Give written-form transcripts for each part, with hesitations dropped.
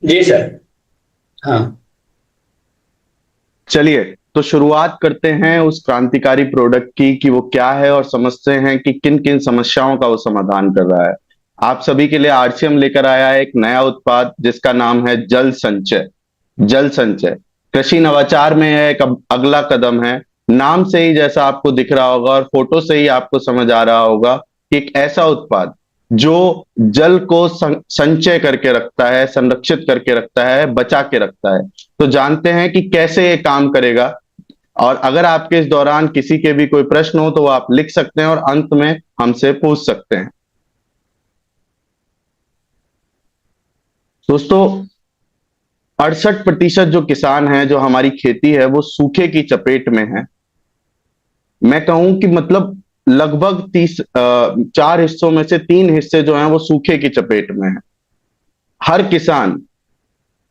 जी sir. हाँ। चलिए, तो शुरुआत करते हैं उस क्रांतिकारी प्रोडक्ट की कि वो क्या है और समझते हैं कि किन किन समस्याओं का वो समाधान कर रहा है। आप सभी के लिए आरसीएम लेकर आया है एक नया उत्पाद जिसका नाम है जल संचय। जल संचय कृषि नवाचार में है एक अगला कदम है। नाम से ही जैसा आपको दिख रहा होगा और फोटो से ही आपको समझ आ रहा होगा कि एक ऐसा उत्पाद जो जल को संचय करके रखता है, संरक्षित करके रखता है, बचा के रखता है। तो जानते हैं कि कैसे ये काम करेगा। और अगर आपके इस दौरान किसी के भी कोई प्रश्न हो तो वो आप लिख सकते हैं और अंत में हमसे पूछ सकते हैं। दोस्तों, 68% जो किसान हैं, जो हमारी खेती है, वो सूखे की चपेट में है। मैं कहूं कि मतलब लगभग 4 हिस्सों में से 3 हिस्से जो हैं वो सूखे की चपेट में है। हर किसान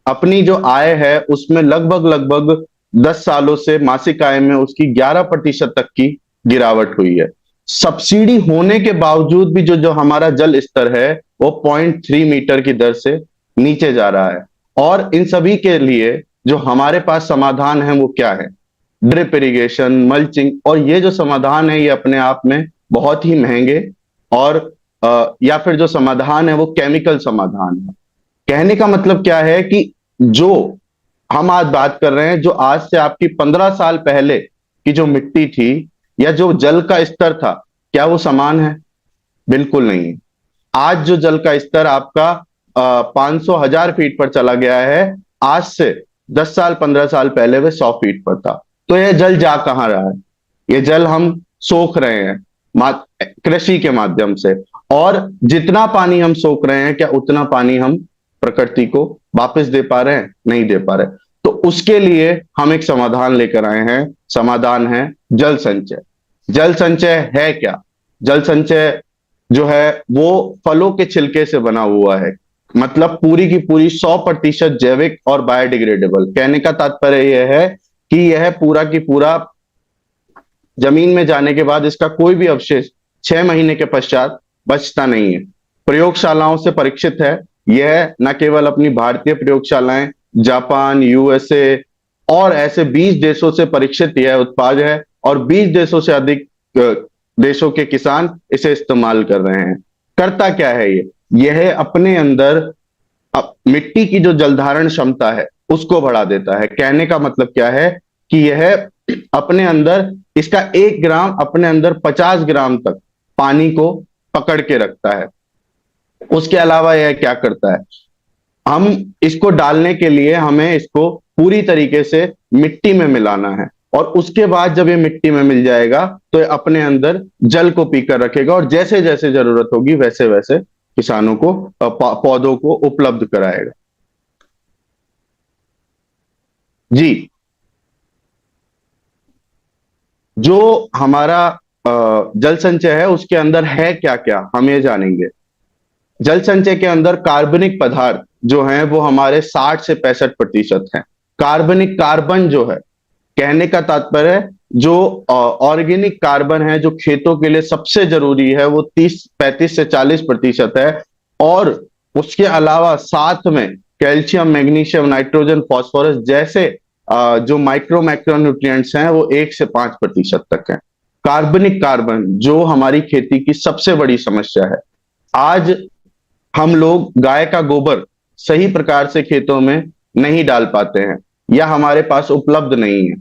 अपनी जो आय है उसमें लगभग लगभग 10 सालों से मासिक आय में उसकी 11% तक की गिरावट हुई है। सब्सिडी होने के बावजूद भी जो जो हमारा जल स्तर है वो 0.3 मीटर की दर से नीचे जा रहा है। और इन सभी के लिए जो हमारे पास समाधान है वो क्या है? Drip irrigation, mulching. और ये जो समाधान है ये अपने आप में बहुत ही महंगे और या फिर जो समाधान है वो केमिकल समाधान है। कहने का मतलब क्या है कि जो हम आज बात कर रहे हैं, जो आज से आपकी 15 साल पहले की जो मिट्टी थी या जो जल का स्तर था, क्या वो समान है? बिल्कुल नहीं है। आज जो जल का स्तर आपका 500 हजार फीट पर चला गया है, आज से 10 साल 15 साल पहले वह 100 फीट पर था। तो यह जल जा कहां रहा है? ये जल हम सोख रहे हैं कृषि के माध्यम से। और जितना पानी हम सोख रहे हैं, क्या उतना पानी हम प्रकृति को वापस दे पा रहे हैं? नहीं दे पा रहे। तो उसके लिए हम एक समाधान लेकर आए हैं। समाधान है जल संचय। जल संचय है क्या? जल संचय जो है वो फलों के छिलके से बना हुआ है। मतलब पूरी की पूरी 100% जैविक और बायोडिग्रेडेबल। कहने का तात्पर्य यह है कि यह पूरा की पूरा जमीन में जाने के बाद इसका कोई भी अवशेष 6 महीने के पश्चात बचता नहीं है। प्रयोगशालाओं से परीक्षित है। यह न केवल अपनी भारतीय प्रयोगशालाएं, जापान, यूएसए और ऐसे 20 देशों से परीक्षित यह उत्पाद है। और 20 देशों से अधिक देशों के किसान इसे इस्तेमाल कर रहे हैं। करता क्या है ये? यह अपने अंदर मिट्टी की जो जलधारण क्षमता है उसको बढ़ा देता है। कहने का मतलब क्या है कि यह अपने अंदर, इसका 1 ग्राम अपने अंदर 50 ग्राम तक पानी को पकड़ के रखता है। उसके अलावा यह क्या करता है? हम इसको डालने के लिए हमें इसको पूरी तरीके से मिट्टी में मिलाना है। और उसके बाद जब ये मिट्टी में मिल जाएगा तो ये अपने अंदर जल को पीकर रखेगा और जैसे जैसे जरूरत होगी वैसे वैसे किसानों को पौधों को उपलब्ध कराएगा। जी। जो हमारा जल संचय है उसके अंदर है क्या क्या, हम ये जानेंगे। जल संचय के अंदर कार्बनिक पदार्थ जो हैं वो हमारे 60 से 65% हैं। कार्बनिक कार्बन जो है, कहने का तात्पर्य है जो ऑर्गेनिक कार्बन है जो खेतों के लिए सबसे जरूरी है वो 30 35 से 40% है। और उसके अलावा साथ में कैल्शियम, मैग्नीशियम, नाइट्रोजन, फास्फोरस जैसे जो माइक्रो मैक्रो न्यूट्रिएंट्स हैं वो 1 से 5% तक है। कार्बनिक कार्बन जो हमारी खेती की सबसे बड़ी समस्या है। आज हम लोग गाय का गोबर सही प्रकार से खेतों में नहीं डाल पाते हैं या हमारे पास उपलब्ध नहीं है।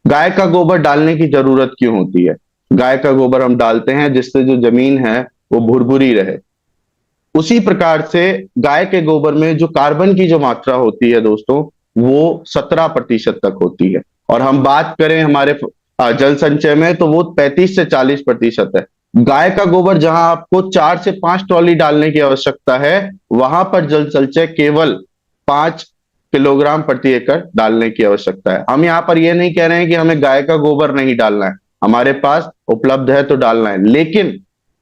गाय का गोबर डालने की जरूरत क्यों होती है? गाय का गोबर हम डालते हैं जिससे जो जमीन है वो भुरभुरी रहे। उसी प्रकार से गाय के गोबर में जो कार्बन की जो मात्रा होती है दोस्तों, वो 17% तक होती है। और हम बात करें हमारे जल संचय में तो वो 35 से 40% है। गाय का गोबर जहां आपको 4 से 5 ट्रॉली डालने की आवश्यकता है, वहां पर जल संचय केवल 5 किलोग्राम प्रति एकड़ डालने की आवश्यकता है। हम यहाँ पर यह नहीं कह रहे हैं कि हमें गाय का गोबर नहीं डालना है। हमारे पास उपलब्ध है तो डालना है, लेकिन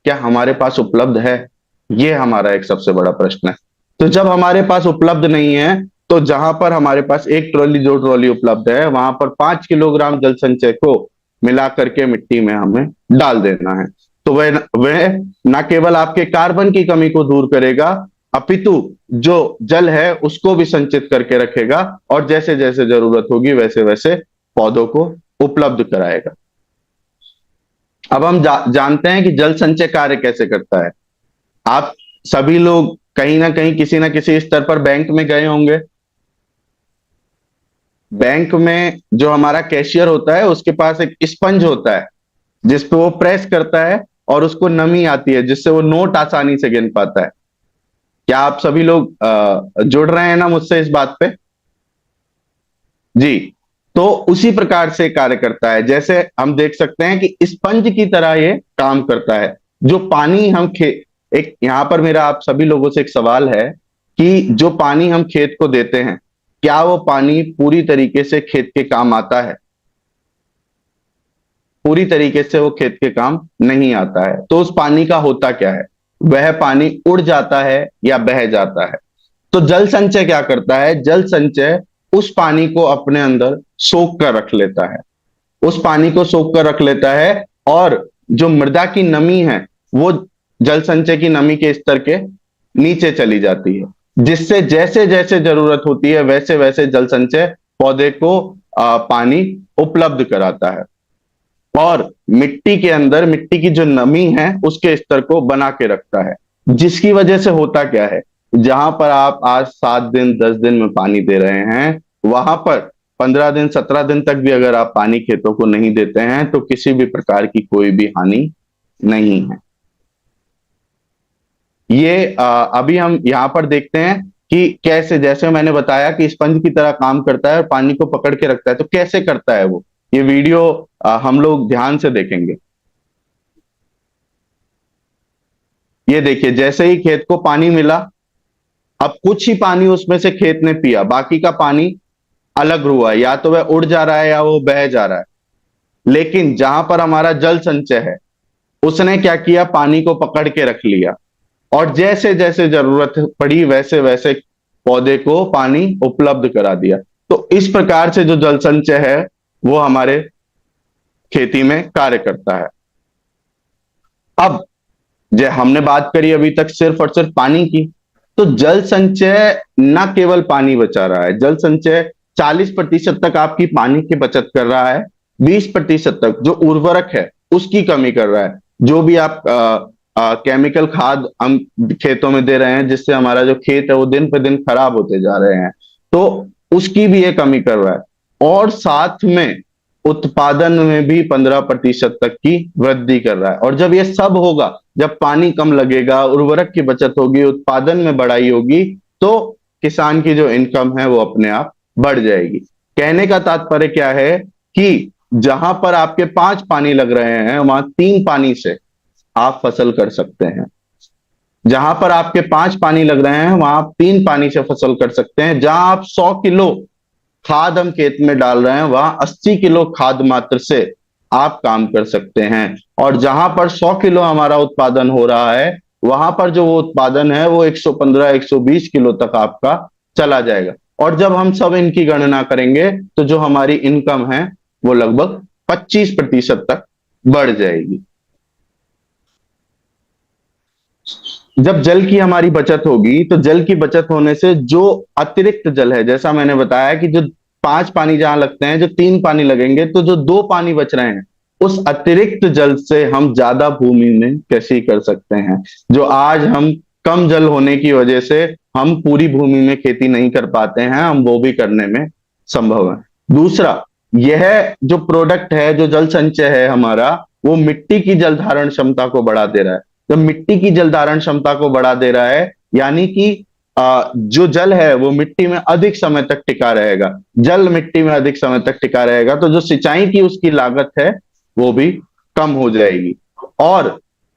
क्या हमारे पास उपलब्ध है? ये हमारा एक सबसे बड़ा प्रश्न है। तो जब हमारे पास उपलब्ध नहीं है तो जहां पर हमारे पास 1 ट्रॉली 2 ट्रॉली उपलब्ध है वहां पर 5 किलोग्राम जल संचय को मिला करके मिट्टी में हमें डाल देना है। तो वह न केवल आपके कार्बन की कमी को दूर करेगा, अपितु जो जल है उसको भी संचित करके रखेगा और जैसे जैसे जरूरत होगी वैसे वैसे पौधों को उपलब्ध कराएगा। अब हम जानते हैं कि जल संचय कार्य कैसे करता है। आप सभी लोग कहीं ना कहीं किसी ना किसी स्तर पर बैंक में गए होंगे। बैंक में जो हमारा कैशियर होता है उसके पास एक स्पंज होता है जिस पे वो प्रेस करता है और उसको नमी आती है जिससे वो नोट आसानी से गिन पाता है। क्या आप सभी लोग जुड़ रहे हैं ना मुझसे इस बात पे? जी। तो उसी प्रकार से कार्य करता है। जैसे हम देख सकते हैं कि स्पंज की तरह ये काम करता है। जो पानी हम एक यहां पर मेरा आप सभी लोगों से एक सवाल है कि जो पानी हम खेत को देते हैं क्या वो पानी पूरी तरीके से खेत के काम आता है? पूरी तरीके से वो खेत के काम नहीं आता है। तो उस पानी का होता क्या है? वह पानी उड़ जाता है या बह जाता है। तो जल संचय क्या करता है? जल संचय उस पानी को अपने अंदर सोख कर रख लेता है। उस पानी को सोख कर रख लेता है और जो मृदा की नमी है वो जल संचय की नमी के स्तर के नीचे चली जाती है, जिससे जैसे जैसे जरूरत होती है वैसे वैसे जल संचय पौधे को पानी उपलब्ध कराता है और मिट्टी के अंदर मिट्टी की जो नमी है उसके स्तर को बना के रखता है। जिसकी वजह से होता क्या है, जहां पर आप आज 7 दिन 10 दिन में पानी दे रहे हैं वहां पर 15 दिन 17 दिन तक भी अगर आप पानी खेतों को नहीं देते हैं तो किसी भी प्रकार की कोई भी हानि नहीं है। ये अभी हम यहां पर देखते हैं कि कैसे, जैसे मैंने बताया कि स्पंज की तरह काम करता है और पानी को पकड़ के रखता है। तो कैसे करता है वो, ये वीडियो हम लोग ध्यान से देखेंगे। ये देखिए, जैसे ही खेत को पानी मिला, अब कुछ ही पानी उसमें से खेत ने पिया, बाकी का पानी अलग हुआ, या तो वह उड़ जा रहा है या वो बह जा रहा है। लेकिन जहां पर हमारा जल संचय है उसने क्या किया, पानी को पकड़ के रख लिया और जैसे जैसे जरूरत पड़ी वैसे वैसे पौधे को पानी उपलब्ध करा दिया। तो इस प्रकार से जो जल संचय है वो हमारे खेती में कार्य करता है। अब जो हमने बात करी अभी तक सिर्फ और सिर्फ पानी की, तो जल संचय न केवल पानी बचा रहा है, जल संचय 40% तक आपकी पानी की बचत कर रहा है, 20% तक जो उर्वरक है उसकी कमी कर रहा है। जो भी आप केमिकल खाद हम खेतों में दे रहे हैं जिससे हमारा जो खेत है वो दिन पे दिन खराब होते जा रहे हैं, तो उसकी भी ये कमी कर रहा है और साथ में उत्पादन में भी 15% तक की वृद्धि कर रहा है। और जब ये सब होगा, जब पानी कम लगेगा, उर्वरक की बचत होगी, उत्पादन में बढ़ाई होगी, तो किसान की जो इनकम है वो अपने आप बढ़ जाएगी। कहने का तात्पर्य क्या है कि जहां पर आपके 5 पानी लग रहे हैं वहां 3 पानी से आप फसल कर सकते हैं। जहां पर आपके 5 पानी लग रहे हैं वहां आप 3 पानी से फसल कर सकते हैं। जहां आप 100 किलो खाद हम खेत में डाल रहे हैं वहां 80 किलो खाद मात्र से आप काम कर सकते हैं। और जहां पर 100 किलो हमारा उत्पादन हो रहा है वहां पर जो वो उत्पादन है वो 115 120 किलो तक आपका चला जाएगा। और जब हम सब इनकी गणना करेंगे तो जो हमारी इनकम है वो लगभग 25% तक बढ़ जाएगी। जब जल की हमारी बचत होगी तो जल की बचत होने से जो अतिरिक्त जल है, जैसा मैंने बताया कि जो 5 पानी जहां लगते हैं, जो 3 पानी लगेंगे, तो जो 2 पानी बच रहे हैं उस अतिरिक्त जल से हम ज्यादा भूमि में कृषि कर सकते हैं। जो आज हम कम जल होने की वजह से हम पूरी भूमि में खेती नहीं कर पाते हैं, हम वो भी करने में संभव है। दूसरा, यह जो प्रोडक्ट है, जो जल संचय है हमारा, वो मिट्टी की जल धारण क्षमता को बढ़ा दे रहा है। जब मिट्टी की जल धारण क्षमता को बढ़ा दे रहा है यानी कि जो जल है वो मिट्टी में अधिक समय तक टिका रहेगा। जल मिट्टी में अधिक समय तक टिका रहेगा तो जो सिंचाई की उसकी लागत है वो भी कम हो जाएगी। और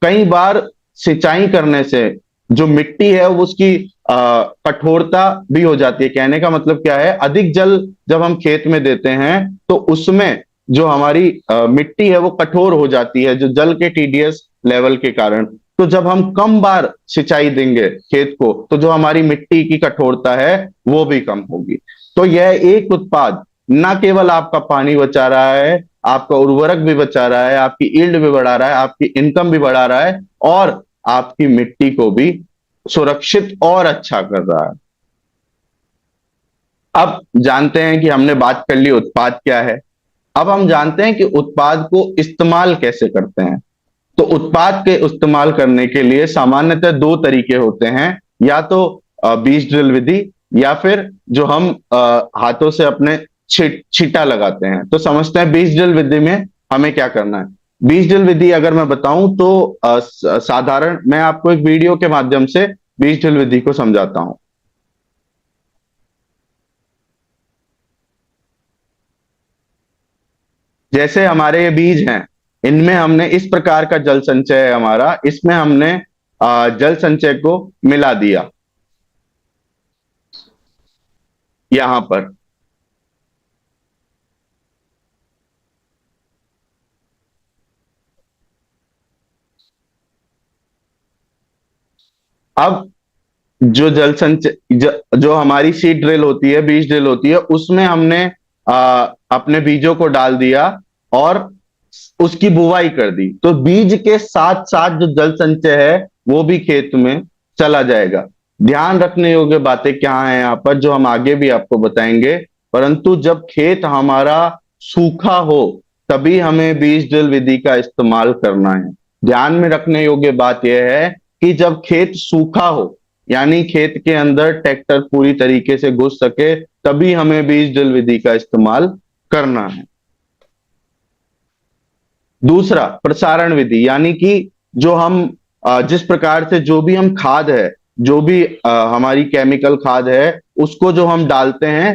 कई बार सिंचाई करने से जो मिट्टी है वो उसकी कठोरता भी हो जाती है। कहने का मतलब क्या है, अधिक जल जब हम खेत में देते हैं तो उसमें जो हमारी मिट्टी है वो कठोर हो जाती है, जो जल के टीडीएस लेवल के कारण। तो जब हम कम बार सिंचाई देंगे खेत को तो जो हमारी मिट्टी की कठोरता है वो भी कम होगी। तो यह एक उत्पाद न केवल आपका पानी बचा रहा है, आपका उर्वरक भी बचा रहा है, आपकी यील्ड भी बढ़ा रहा है, आपकी इनकम भी बढ़ा रहा है और आपकी मिट्टी को भी सुरक्षित और अच्छा कर रहा है। अब जानते हैं कि हमने बात कर ली उत्पाद क्या है। अब हम जानते हैं कि उत्पाद को इस्तेमाल कैसे करते हैं। तो उत्पाद के इस्तेमाल करने के लिए सामान्यतः दो तरीके होते हैं, या तो बीज ड्रिल विधि, या फिर जो हम हाथों से अपने छींटा लगाते हैं। तो समझते हैं बीज ड्रिल विधि में हमें क्या करना है। बीज ड्रिल विधि अगर मैं बताऊं तो साधारण मैं आपको एक वीडियो के माध्यम से बीज ड्रिल विधि को समझाता हूं। जैसे हमारे ये बीज हैं, इनमें हमने इस प्रकार का जल संचय है हमारा, इसमें हमने जल संचय को मिला दिया यहां पर। अब जो जल संचय जो हमारी सीड ड्रिल होती है, बीज ड्रिल होती है, उसमें हमने अपने बीजों को डाल दिया और उसकी बुवाई कर दी। तो बीज के साथ साथ जो जल संचय है वो भी खेत में चला जाएगा। ध्यान रखने योग्य बातें क्या हैं यहाँ पर, जो हम आगे भी आपको बताएंगे। परंतु जब खेत हमारा सूखा हो तभी हमें बीज ड्रिल विधि का इस्तेमाल करना है। ध्यान में रखने योग्य बात यह है कि जब खेत सूखा हो, यानी खेत के अंदर ट्रैक्टर पूरी तरीके से घुस सके, तभी हमें बीज ड्रिल विधि का इस्तेमाल करना है। दूसरा प्रसारण विधि, यानी कि जो हम जिस प्रकार से जो भी हम खाद है, जो भी हमारी केमिकल खाद है, उसको जो हम डालते हैं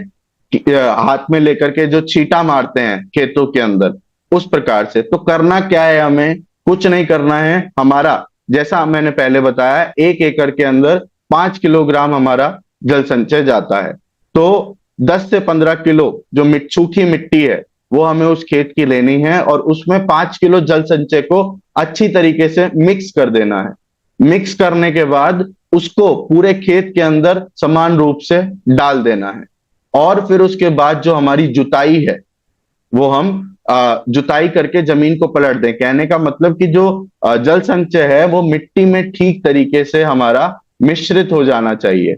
हाथ में लेकर के जो छींटा मारते हैं खेतों के अंदर, उस प्रकार से। तो करना क्या है, हमें कुछ नहीं करना है। हमारा जैसा मैंने पहले बताया, 1 एकड़ के अंदर 5 किलोग्राम हमारा जल संचय जाता है। तो 10 से 15 किलो जो सूखी मिट्टी है वो हमें उस खेत की लेनी है, और उसमें 5 किलो जल संचय को अच्छी तरीके से मिक्स कर देना है। मिक्स करने के बाद उसको पूरे खेत के अंदर समान रूप से डाल देना है। और फिर उसके बाद जो हमारी जुताई है वो हम जुताई करके जमीन को पलट दें। कहने का मतलब कि जो जल संचय है वो मिट्टी में ठीक तरीके से हमारा मिश्रित हो जाना चाहिए।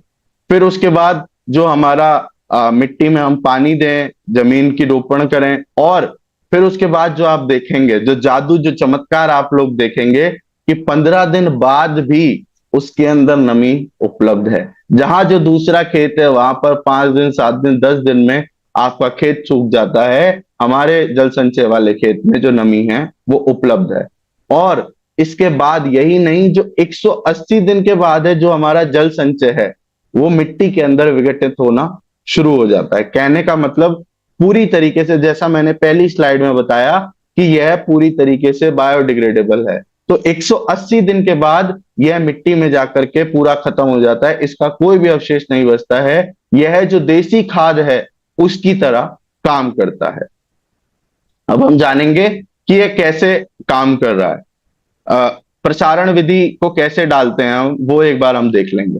फिर उसके बाद जो हमारा मिट्टी में हम पानी दें, जमीन की रोपण करें, और फिर उसके बाद जो आप देखेंगे, जो जादू, जो चमत्कार आप लोग देखेंगे कि 15 दिन बाद भी उसके अंदर नमी उपलब्ध है। जहां जो दूसरा खेत है वहां पर 5 दिन, 7 दिन, 10 दिन में आपका खेत सूख जाता है, हमारे जल संचय वाले खेत में जो नमी है वो उपलब्ध है। और इसके बाद यही नहीं, जो 180 दिन के बाद है जो हमारा जल संचय है वो मिट्टी के अंदर विघटित होना शुरू हो जाता है। कहने का मतलब पूरी तरीके से, जैसा मैंने पहली स्लाइड में बताया कि यह पूरी तरीके से बायोडिग्रेडेबल है। तो 180 दिन के बाद यह मिट्टी में जाकर के पूरा खत्म हो जाता है, इसका कोई भी अवशेष नहीं बचता है। यह जो देसी खाद है उसकी तरह काम करता है। अब हम जानेंगे कि यह कैसे काम कर रहा है। प्रसारण विधि को कैसे डालते हैं हम, वो एक बार हम देख लेंगे।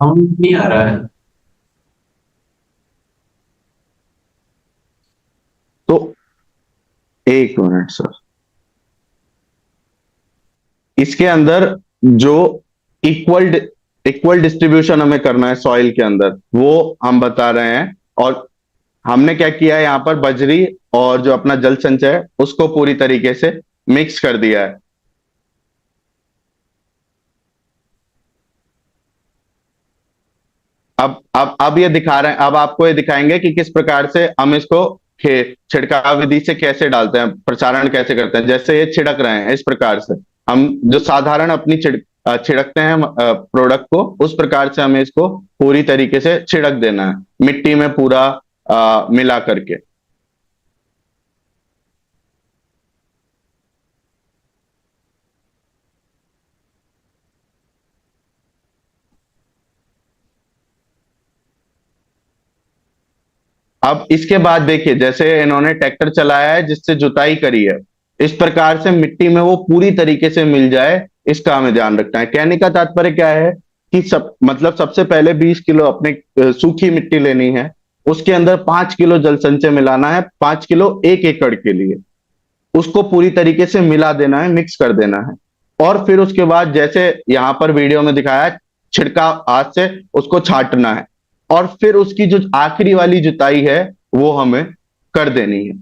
हम नहीं आ रहा है। तो एक मिनट सर, इसके अंदर जो इक्वल इक्वल डिस्ट्रीब्यूशन हमें करना है सॉइल के अंदर, वो हम बता रहे हैं। और हमने क्या किया है, यहाँ पर बजरी और जो अपना जल संचय है उसको पूरी तरीके से मिक्स कर दिया है। अब ये दिखा रहे हैं, अब आपको ये दिखाएंगे कि किस प्रकार से हम इसको छिड़काव विधि से कैसे डालते हैं, प्रसारण कैसे करते हैं। जैसे ये छिड़क रहे हैं, इस प्रकार से हम जो साधारण अपनी छिड़कते हैं प्रोडक्ट को, उस प्रकार से हमें इसको पूरी तरीके से छिड़क देना है मिट्टी में पूरा मिला करके। अब इसके बाद देखिए, जैसे इन्होंने ट्रैक्टर चलाया है जिससे जुताई करी है, इस प्रकार से मिट्टी में वो पूरी तरीके से मिल जाए, इसका हमें ध्यान रखना है। कहने का तात्पर्य क्या है कि मतलब सबसे पहले 20 किलो अपने सूखी मिट्टी लेनी है, उसके अंदर 5 किलो जल संचय मिलाना है, 5 किलो 1 एकड़ के लिए, उसको पूरी तरीके से मिला देना है, मिक्स कर देना है। और फिर उसके बाद जैसे यहां पर वीडियो में दिखाया है, छिड़काव हाथ से उसको छाटना है, और फिर उसकी जो आखिरी वाली जुताई है वो हमें कर देनी है।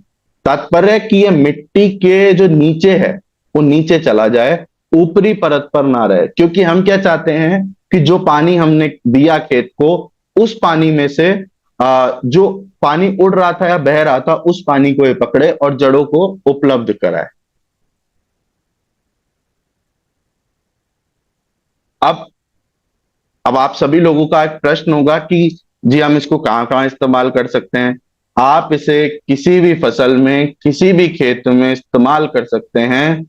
तात्पर्य है कि ये मिट्टी के जो नीचे है वो नीचे चला जाए, ऊपरी परत पर ना रहे, क्योंकि हम क्या चाहते हैं कि जो पानी हमने दिया खेत को, उस पानी में से जो पानी उड़ रहा था या बह रहा था, उस पानी को ये पकड़े और जड़ों को उपलब्ध कराए। अब अब आप सभी लोगों का एक प्रश्न होगा कि जी हम इसको कहां कहां इस्तेमाल कर सकते हैं। आप इसे किसी भी फसल में, किसी भी खेत में इस्तेमाल कर सकते हैं,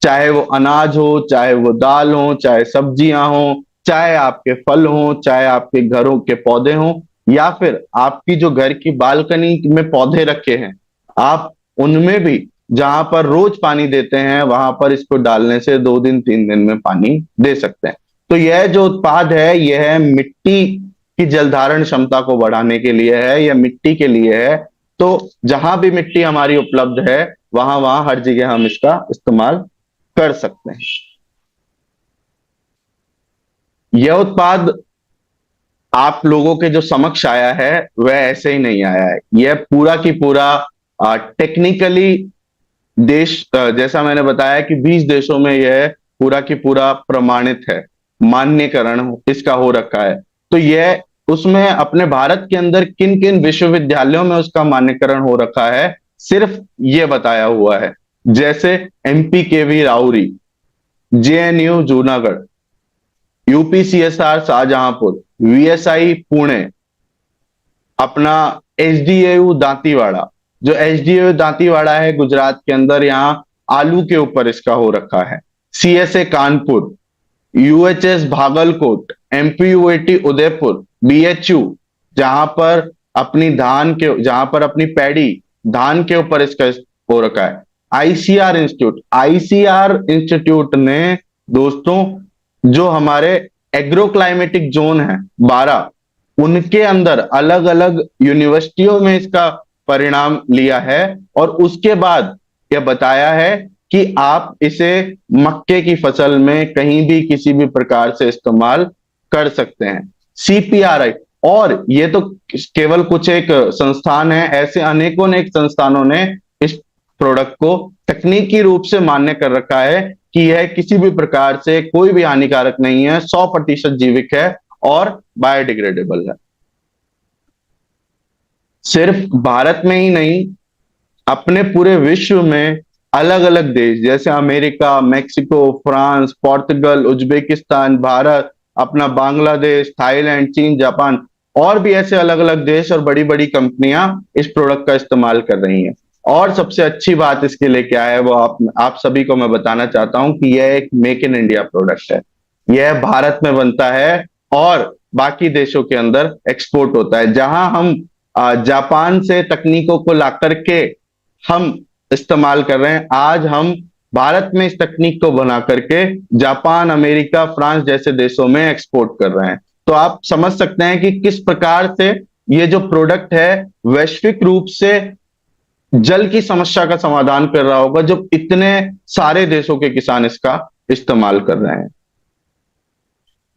चाहे वो अनाज हो, चाहे वो दाल हो, चाहे सब्जियां हो, चाहे आपके फल हो, चाहे आपके घरों के पौधे हो, या फिर आपकी जो घर की बालकनी में पौधे रखे हैं, आप उनमें भी जहां पर रोज पानी देते हैं, वहां पर इसको डालने से 2 दिन 3 दिन में पानी दे सकते हैं। तो यह जो उत्पाद है, यह मिट्टी की जलधारण क्षमता को बढ़ाने के लिए है, यह मिट्टी के लिए है। तो जहां भी मिट्टी हमारी उपलब्ध है, वहां वहां हर जगह हम इसका इस्तेमाल कर सकते हैं। यह उत्पाद आप लोगों के जो समक्ष आया है वह ऐसे ही नहीं आया है। यह पूरा की पूरा टेक्निकली देश, जैसा मैंने बताया कि 20 देशों में यह पूरा की पूरा प्रमाणित है, मान्यकरण इसका हो रखा है। तो यह उसमें अपने भारत के अंदर किन किन विश्वविद्यालयों में उसका मान्यकरण हो रखा है, सिर्फ ये बताया हुआ है। जैसे एमपी केवी राउरी, जेएनयू जूनागढ़, यूपीसीएसआर शाहजहांपुर, वीएसआई पुणे, अपना एचडीएयू दांतीवाड़ा, जो एचडीएयू दांतीवाड़ा है गुजरात के अंदर, यहाँ आलू के ऊपर इसका हो रखा है। CSA Kanpur, UHS Bhagalkot, MPUAT Udaipur, BHU जहां पर जहां पर अपनी पैडी धान के ऊपर इसका हो रखा है। आईसीआर इंस्टीट्यूट ने दोस्तों, जो हमारे एग्रो क्लाइमेटिक जोन है 12, उनके अंदर अलग अलग यूनिवर्सिटियों में इसका परिणाम लिया है, और उसके बाद यह बताया है कि आप इसे मक्के की फसल में कहीं भी किसी भी प्रकार से इस्तेमाल कर सकते हैं। सीपीआरआई, और ये तो केवल कुछ एक संस्थान है, ऐसे अनेकों ने संस्थानों ने इस प्रोडक्ट को तकनीकी रूप से मान्य कर रखा है कि यह किसी भी प्रकार से कोई भी हानिकारक नहीं है, 100% जैविक है और बायोडिग्रेडेबल है। सिर्फ भारत में ही नहीं, अपने पूरे विश्व में अलग अलग देश जैसे America, Mexico, France, Portugal, Uzbekistan, Bharat, अपना बांग्लादेश, थाईलैंड, चीन, जापान, और भी ऐसे अलग अलग देश और बड़ी बड़ी कंपनियां इस प्रोडक्ट का इस्तेमाल कर रही हैं। और सबसे अच्छी बात इसके लिए क्या है, वो आप सभी को मैं बताना चाहता हूं कि यह एक मेक इन इंडिया प्रोडक्ट है। यह भारत में बनता है और बाकी देशों के अंदर एक्सपोर्ट होता है। जहां हम जापान से तकनीकों को ला करके हम इस्तेमाल कर रहे हैं, आज हम भारत में इस तकनीक को बना करके जापान, अमेरिका, फ्रांस जैसे देशों में एक्सपोर्ट कर रहे हैं। तो आप समझ सकते हैं कि किस प्रकार से ये जो प्रोडक्ट है वैश्विक रूप से जल की समस्या का समाधान कर रहा होगा, जब इतने सारे देशों के किसान इसका इस्तेमाल कर रहे हैं।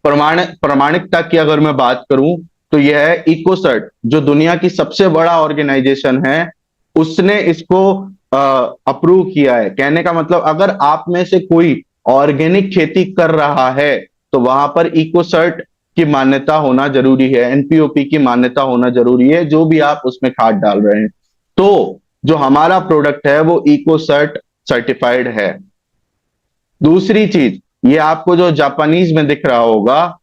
प्रमाणिकता की अगर मैं बात करूं, तो यह है इकोसर्ट, जो दुनिया की सबसे बड़ा ऑर्गेनाइजेशन है, उसने इसको अप्रूव किया है। कहने का मतलब, अगर आप में से कोई ऑर्गेनिक खेती कर रहा है तो वहां पर इकोसर्ट की मान्यता होना जरूरी है, एनपीओपी की मान्यता होना जरूरी है, जो भी आप उसमें खाद डाल रहे हैं। तो जो हमारा प्रोडक्ट है वो इकोसर्ट सर्टिफाइड है। दूसरी चीज, ये आपको जो जापानीज में दिख रहा होगा,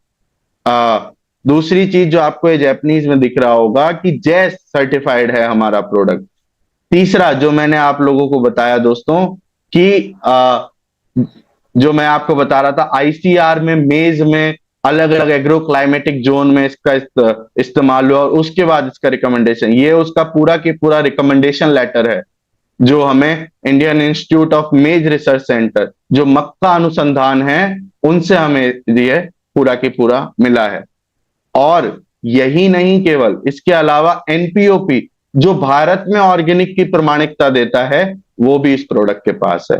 दूसरी चीज जो आपको ये जापानीज में दिख रहा होगा कि जैस सर्टिफाइड है हमारा प्रोडक्ट। तीसरा जो मैंने आप लोगों को बताया दोस्तों कि जो मैं आपको बता रहा था, आईसीआर में, मेज में, अलग अलग एग्रो क्लाइमेटिक जोन में इसका इस्तेमाल हुआ, और उसके बाद इसका रिकमेंडेशन, ये उसका पूरा की पूरा रिकमेंडेशन लेटर है जो हमें इंडियन इंस्टीट्यूट ऑफ मेज रिसर्च सेंटर, जो मक्का अनुसंधान है, उनसे हमें ये पूरा की पूरा मिला है। और यही नहीं, केवल इसके अलावा एनपीओपी जो भारत में ऑर्गेनिक की प्रमाणिकता देता है वो भी इस प्रोडक्ट के पास है।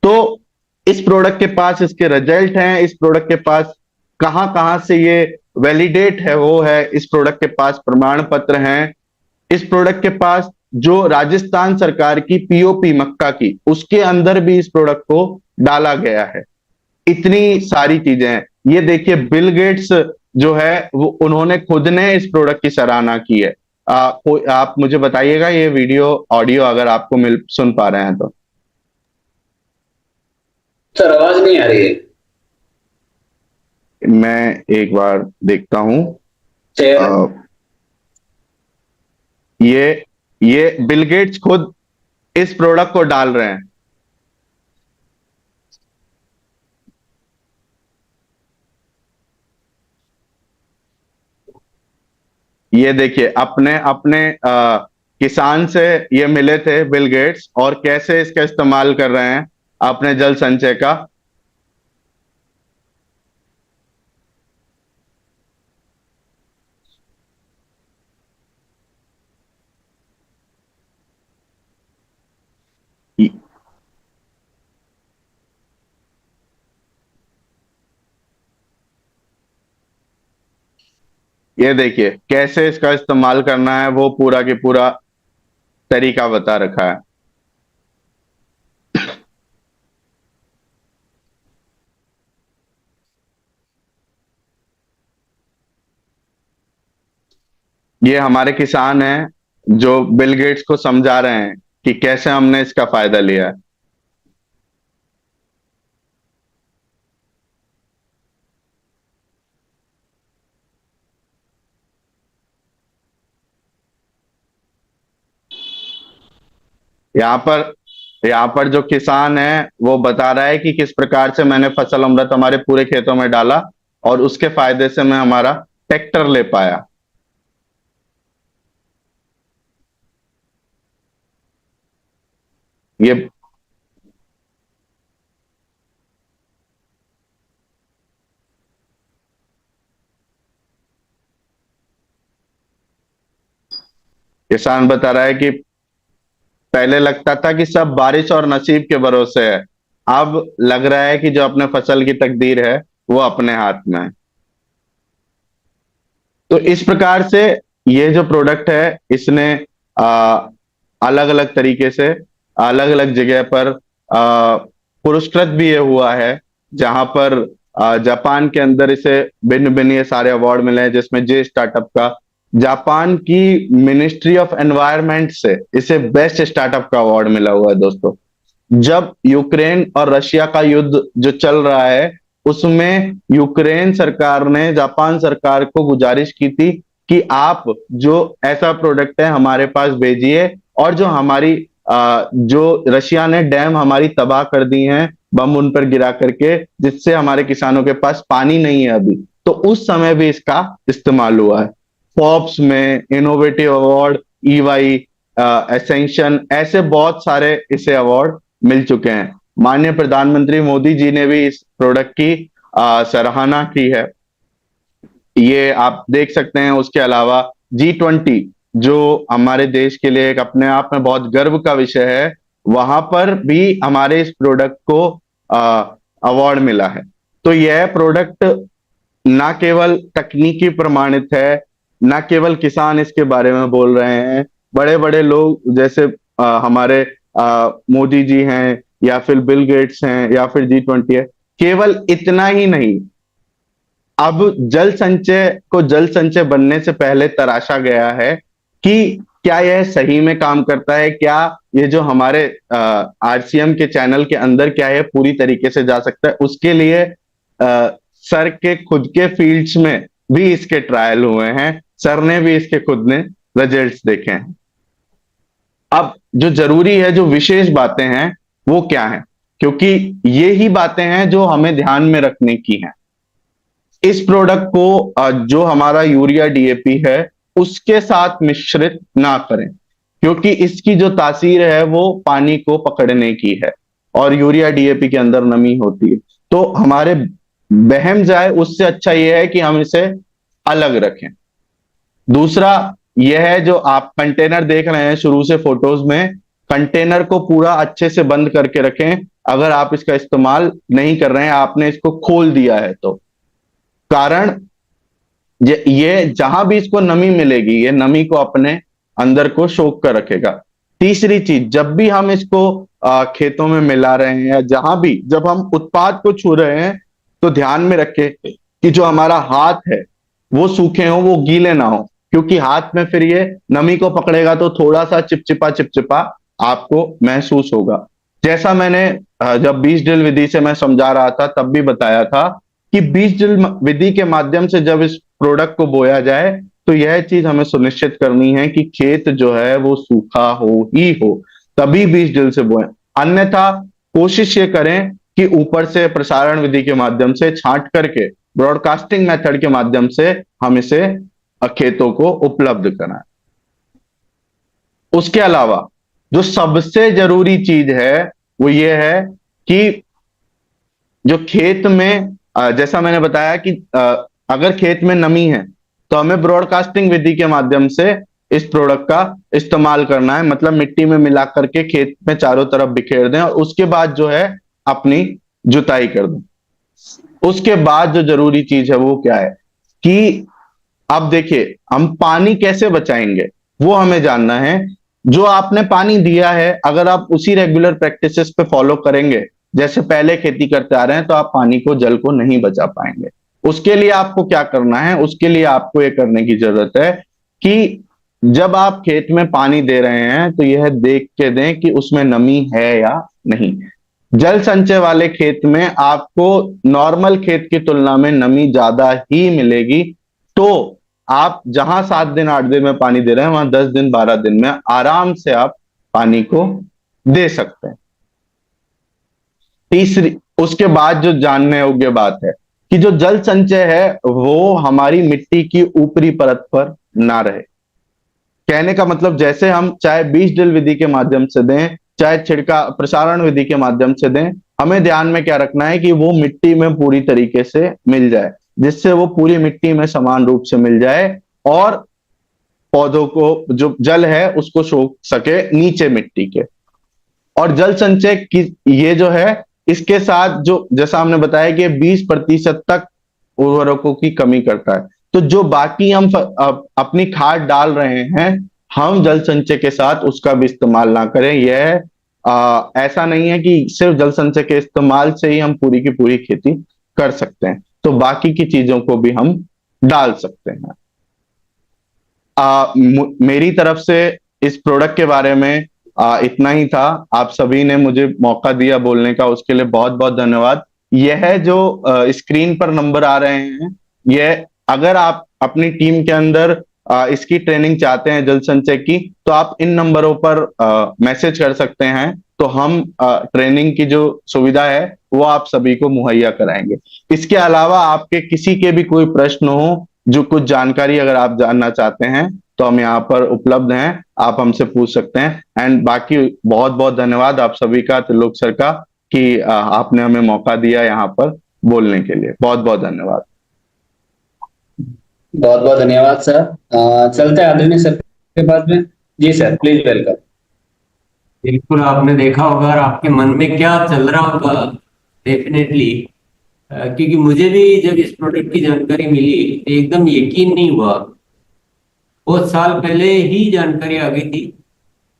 तो इस प्रोडक्ट के पास इसके रिजल्ट हैं, इस प्रोडक्ट के पास कहां कहां से ये वैलिडेट है वो है, इस प्रोडक्ट के पास प्रमाण पत्र हैं, इस प्रोडक्ट के पास जो राजस्थान सरकार की पीओपी मक्का की उसके अंदर भी इस प्रोडक्ट को डाला गया है। इतनी सारी चीजें हैं। ये देखिए बिल गेट्स जो है वो उन्होंने खुद ने इस प्रोडक्ट की सराहना की है। आप मुझे बताइएगा ये वीडियो ऑडियो अगर आपको मिल सुन पा रहे हैं तो। सर आवाज नहीं आ रही है। मैं एक बार देखता हूं। शेयर। ये बिल गेट्स खुद इस प्रोडक्ट को डाल रहे हैं। ये देखिए अपने अपने किसान से ये मिले थे बिल गेट्स और कैसे इसका इस्तेमाल कर रहे हैं अपने जल संचय का। ये देखिए कैसे इसका इस्तेमाल करना है वो पूरा के पूरा तरीका बता रखा है। ये हमारे किसान हैं जो बिल गेट्स को समझा रहे हैं कि कैसे हमने इसका फायदा लिया है। यहाँ पर यहाँ पर जो किसान है वो बता रहा है कि किस प्रकार से मैंने फसल अमृत हमारे पूरे खेतों में डाला और उसके फायदे से मैं हमारा ट्रैक्टर ले पाया। ये किसान बता रहा है कि पहले लगता था कि सब बारिश और नसीब के भरोसे है, अब लग रहा है कि जो अपने फसल की तकदीर है वो अपने हाथ में है। तो इस प्रकार से ये जो प्रोडक्ट है इसने अलग अलग तरीके से अलग अलग जगह पर पुरस्कृत भी ये हुआ है, जहां पर जापान के अंदर इसे भिन्न भिन्न ये सारे अवार्ड मिले हैं, जिसमें जे स्टार्टअप का जापान की मिनिस्ट्री ऑफ एनवायरनमेंट से इसे बेस्ट स्टार्टअप का अवार्ड मिला हुआ है दोस्तों। जब यूक्रेन और रशिया का युद्ध जो चल रहा है उसमें यूक्रेन सरकार ने जापान सरकार को गुजारिश की थी कि आप जो ऐसा प्रोडक्ट है हमारे पास भेजिए, और जो हमारी जो रशिया ने डैम हमारी तबाह कर दी हैं बम उन पर गिरा करके, जिससे हमारे किसानों के पास पानी नहीं है अभी, तो उस समय भी इसका इस्तेमाल हुआ है। फॉर्ब्स में इनोवेटिव अवार्ड, ईवाई एसेंशन, ऐसे बहुत सारे इसे अवार्ड मिल चुके हैं। माननीय प्रधानमंत्री मोदी जी ने भी इस प्रोडक्ट की सराहना की है, ये आप देख सकते हैं। उसके अलावा G20 जो हमारे देश के लिए एक अपने आप में बहुत गर्व का विषय है, वहां पर भी हमारे इस प्रोडक्ट को अवार्ड मिला है। तो यह प्रोडक्ट ना केवल तकनीकी प्रमाणित है, ना केवल किसान इसके बारे में बोल रहे हैं, बड़े बड़े लोग जैसे हमारे मोदी जी हैं या फिर बिल गेट्स हैं या फिर G20 है। केवल इतना ही नहीं, अब जल संचय को जल संचय बनने से पहले तराशा गया है कि क्या यह सही में काम करता है, क्या ये जो हमारे आरसीएम के चैनल के अंदर क्या है पूरी तरीके से जा सकता है। उसके लिए सर के खुद के फील्ड्स में भी इसके ट्रायल हुए हैं, सर ने भी इसके खुद ने रिजल्ट्स देखे हैं। अब जो जरूरी है, जो विशेष बातें हैं वो क्या है, क्योंकि ये ही बातें हैं जो हमें ध्यान में रखने की हैं। इस प्रोडक्ट को जो हमारा यूरिया डीएपी है उसके साथ मिश्रित ना करें, क्योंकि इसकी जो तासीर है वो पानी को पकड़ने की है और यूरिया डीएपी के अंदर नमी होती है। तो हमारे बहम जाए, उससे अच्छा यह है कि हम इसे अलग रखें। दूसरा यह है, जो आप कंटेनर देख रहे हैं शुरू से फोटोज में, कंटेनर को पूरा अच्छे से बंद करके रखें। अगर आप इसका इस्तेमाल नहीं कर रहे हैं, आपने इसको खोल दिया है तो, कारण ये जहां भी इसको नमी मिलेगी, ये नमी को अपने अंदर को सोख कर रखेगा। तीसरी चीज, जब भी हम इसको खेतों में मिला रहे हैं या जहां भी जब हम उत्पाद को छू रहे हैं, तो ध्यान में रखें कि जो हमारा हाथ है वो सूखे हो, वो गीले ना हो, क्योंकि हाथ में फिर ये नमी को पकड़ेगा तो थोड़ा सा चिपचिपा चिपचिपा आपको महसूस होगा। जैसा मैंने जब बीज ड्रिल विधि से मैं समझा रहा था तब भी बताया था कि बीज ड्रिल विधि के माध्यम से जब इस प्रोडक्ट को बोया जाए, तो यह चीज हमें सुनिश्चित करनी है कि खेत जो है वो सूखा हो ही हो, तभी बीज ड्रिल से बोए। अन्यथा कोशिश ये करें कि ऊपर से प्रसारण विधि के माध्यम से छांट करके, ब्रॉडकास्टिंग मेथड के माध्यम से हम इसे खेतों को उपलब्ध कराएं। उसके अलावा जो सबसे जरूरी चीज है वो ये है कि जो खेत में जैसा मैंने बताया कि अगर खेत में नमी है तो हमें ब्रॉडकास्टिंग विधि के माध्यम से इस प्रोडक्ट का इस्तेमाल करना है, मतलब मिट्टी में मिला करके खेत में चारों तरफ बिखेर दें और उसके बाद जो है अपनी जुताई कर दें। उसके बाद जो जरूरी चीज है वो क्या है कि अब देखिए हम पानी कैसे बचाएंगे वो हमें जानना है। जो आपने पानी दिया है, अगर आप उसी रेगुलर प्रैक्टिसेस पे फॉलो करेंगे जैसे पहले खेती करते आ रहे हैं, तो आप पानी को, जल को नहीं बचा पाएंगे। उसके लिए आपको क्या करना है, उसके लिए आपको ये करने की जरूरत है कि जब आप खेत में पानी दे रहे हैं तो यह देख के दें कि उसमें नमी है या नहीं। जल संचय वाले खेत में आपको नॉर्मल खेत की तुलना में नमी ज्यादा ही मिलेगी, तो आप जहां 7 दिन 8 दिन में पानी दे रहे हैं, वहां 10 दिन 12 दिन में आराम से आप पानी को दे सकते हैं। तीसरी, उसके बाद जो जानने योग्य बात है कि जो जल संचय है वो हमारी मिट्टी की ऊपरी परत पर ना रहे। कहने का मतलब, जैसे हम चाहे बीज ड्रिल विधि के माध्यम से दें, चाहे छिड़का प्रसारण विधि के माध्यम से दें, हमें ध्यान में क्या रखना है कि वो मिट्टी में पूरी तरीके से मिल जाए, जिससे वो पूरी मिट्टी में समान रूप से मिल जाए और पौधों को जो जल है उसको सोख सके नीचे मिट्टी के। और जल संचय की ये जो है, इसके साथ जो जैसा हमने बताया कि 20% तक उर्वरकों की कमी करता है, तो जो बाकी हम अपनी खाद डाल रहे हैं, हम जल संचय के साथ उसका भी इस्तेमाल ना करें। यह ऐसा नहीं है कि सिर्फ जल संचय के इस्तेमाल से ही हम पूरी की पूरी खेती कर सकते हैं, तो बाकी की चीजों को भी हम डाल सकते हैं। मेरी तरफ से इस प्रोडक्ट के बारे में इतना ही था। आप सभी ने मुझे मौका दिया बोलने का, उसके लिए बहुत बहुत धन्यवाद। यह जो स्क्रीन पर नंबर आ रहे हैं, यह अगर आप अपनी टीम के अंदर इसकी ट्रेनिंग चाहते हैं जल संचय की, तो आप इन नंबरों पर मैसेज कर सकते हैं, तो हम ट्रेनिंग की जो सुविधा है वो आप सभी को मुहैया कराएंगे। इसके अलावा आपके किसी के भी कोई प्रश्न हो, जो कुछ जानकारी अगर आप जानना चाहते हैं, तो हम यहाँ पर उपलब्ध हैं, आप हमसे पूछ सकते हैं। एंड बाकी बहुत बहुत धन्यवाद आप सभी का, त्रिलोक सर का, कि आपने हमें मौका दिया यहाँ पर बोलने के लिए। बहुत बहुत धन्यवाद। बहुत बहुत धन्यवाद सर। चलते हैं आदरणीय सर के पास में। जी सर, प्लीज वेलकम। बिल्कुल, आपने देखा होगा और आपके मन में क्या चल रहा होगा डेफिनेटली, क्योंकि मुझे भी जब इस प्रोडक्ट की जानकारी मिली तो एकदम यकीन नहीं हुआ। बहुत साल पहले ही जानकारी आ गई थी,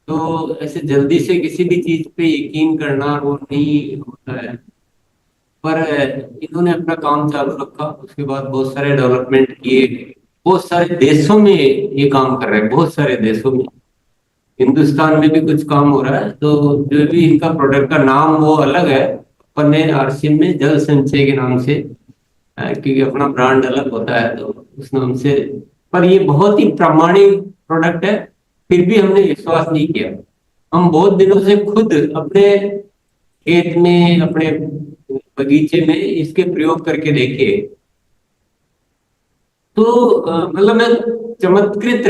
तो ऐसे जल्दी से किसी भी चीज पे यकीन करना वो नहीं होता है, पर इन्होंने अपना काम चालू रखा। उसके बाद बहुत सारे डेवलपमेंट किए, बहुत सारे देशों में ये काम कर रहे हैं, बहुत सारे देशों में, हिंदुस्तान में भी कुछ काम हो रहा है। तो जो भी इनका प्रोडक्ट का नाम वो अलग है, अपन ने आरसीएम में जल संचय के नाम से, क्योंकि अपना ब्रांड अलग होता है तो उस नाम से, पर ये बहुत ही प्रामाणिक प्रोडक्ट है। फिर भी हमने विश्वास नहीं किया। हम बहुत दिनों से खुद अपने खेत में, अपने बगीचे में इसके प्रयोग करके देखे, तो मतलब मैं चमत्कृत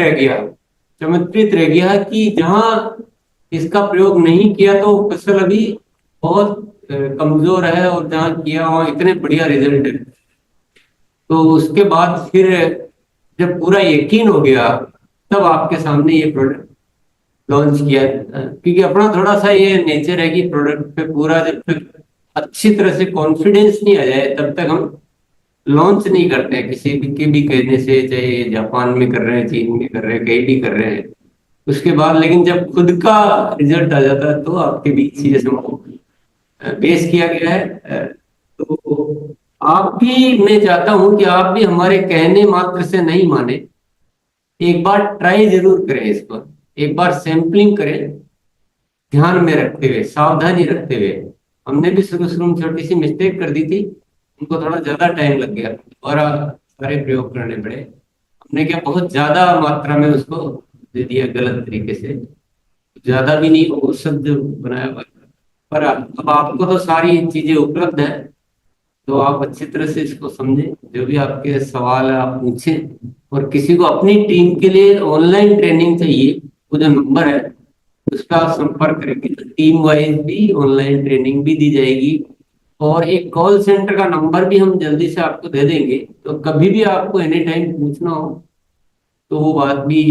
रह गया कि जहां इसका प्रयोग नहीं किया तो फसल अभी बहुत कमजोर है और जहाँ किया वहाँ इतने बढ़िया रिजल्ट है। तो उसके बाद फिर जब पूरा यकीन हो गया तब आपके सामने ये प्रोडक्ट लॉन्च किया। क्योंकि अपना थोड़ा सा ये नेचर है कि प्रोडक्ट पे पूरा जब तक अच्छी तरह से कॉन्फिडेंस नहीं आ जाए तब तक हम लॉन्च नहीं करते हैं, किसी भी के भी कहने से, चाहे जापान में कर रहे हैं, चीन में कर रहे हैं, कहीं भी कर रहे हैं। उसके बाद लेकिन जब खुद का रिजल्ट आ जाता है तो आपके बीच ये सब पेश किया गया है। तो आप भी, मैं चाहता हूं कि आप भी हमारे कहने मात्र से नहीं माने, एक बार ट्राई जरूर करें इसको, एक बार सैंपलिंग करें, ध्यान में रखते हुए, सावधानी रखते हुए। हमने भी शुरू शुरू में छोटी सी मिस्टेक कर दी थी, उनको थोड़ा ज्यादा टाइम लग गया और सारे प्रयोग करने पड़े। हमने क्या बहुत ज्यादा मात्रा में उसको दे दिया गलत तरीके से, ज्यादा भी नहीं वो सब जो बनाया हुआ है। पर अब आपको तो सारी चीजें उपलब्ध है, तो आप अच्छी तरह से इसको समझें, जो भी आपके सवाल है आप पूछें। और किसी को अपनी टीम के लिए ऑनलाइन ट्रेनिंग चाहिए, वो जो नंबर है उसका आप संपर्क करेंगे तो टीम वाइज भी ऑनलाइन ट्रेनिंग भी दी जाएगी। और एक कॉल सेंटर का नंबर भी हम जल्दी से आपको दे देंगे, तो कभी भी आपको एनी टाइम पूछना हो तो वो बात भी,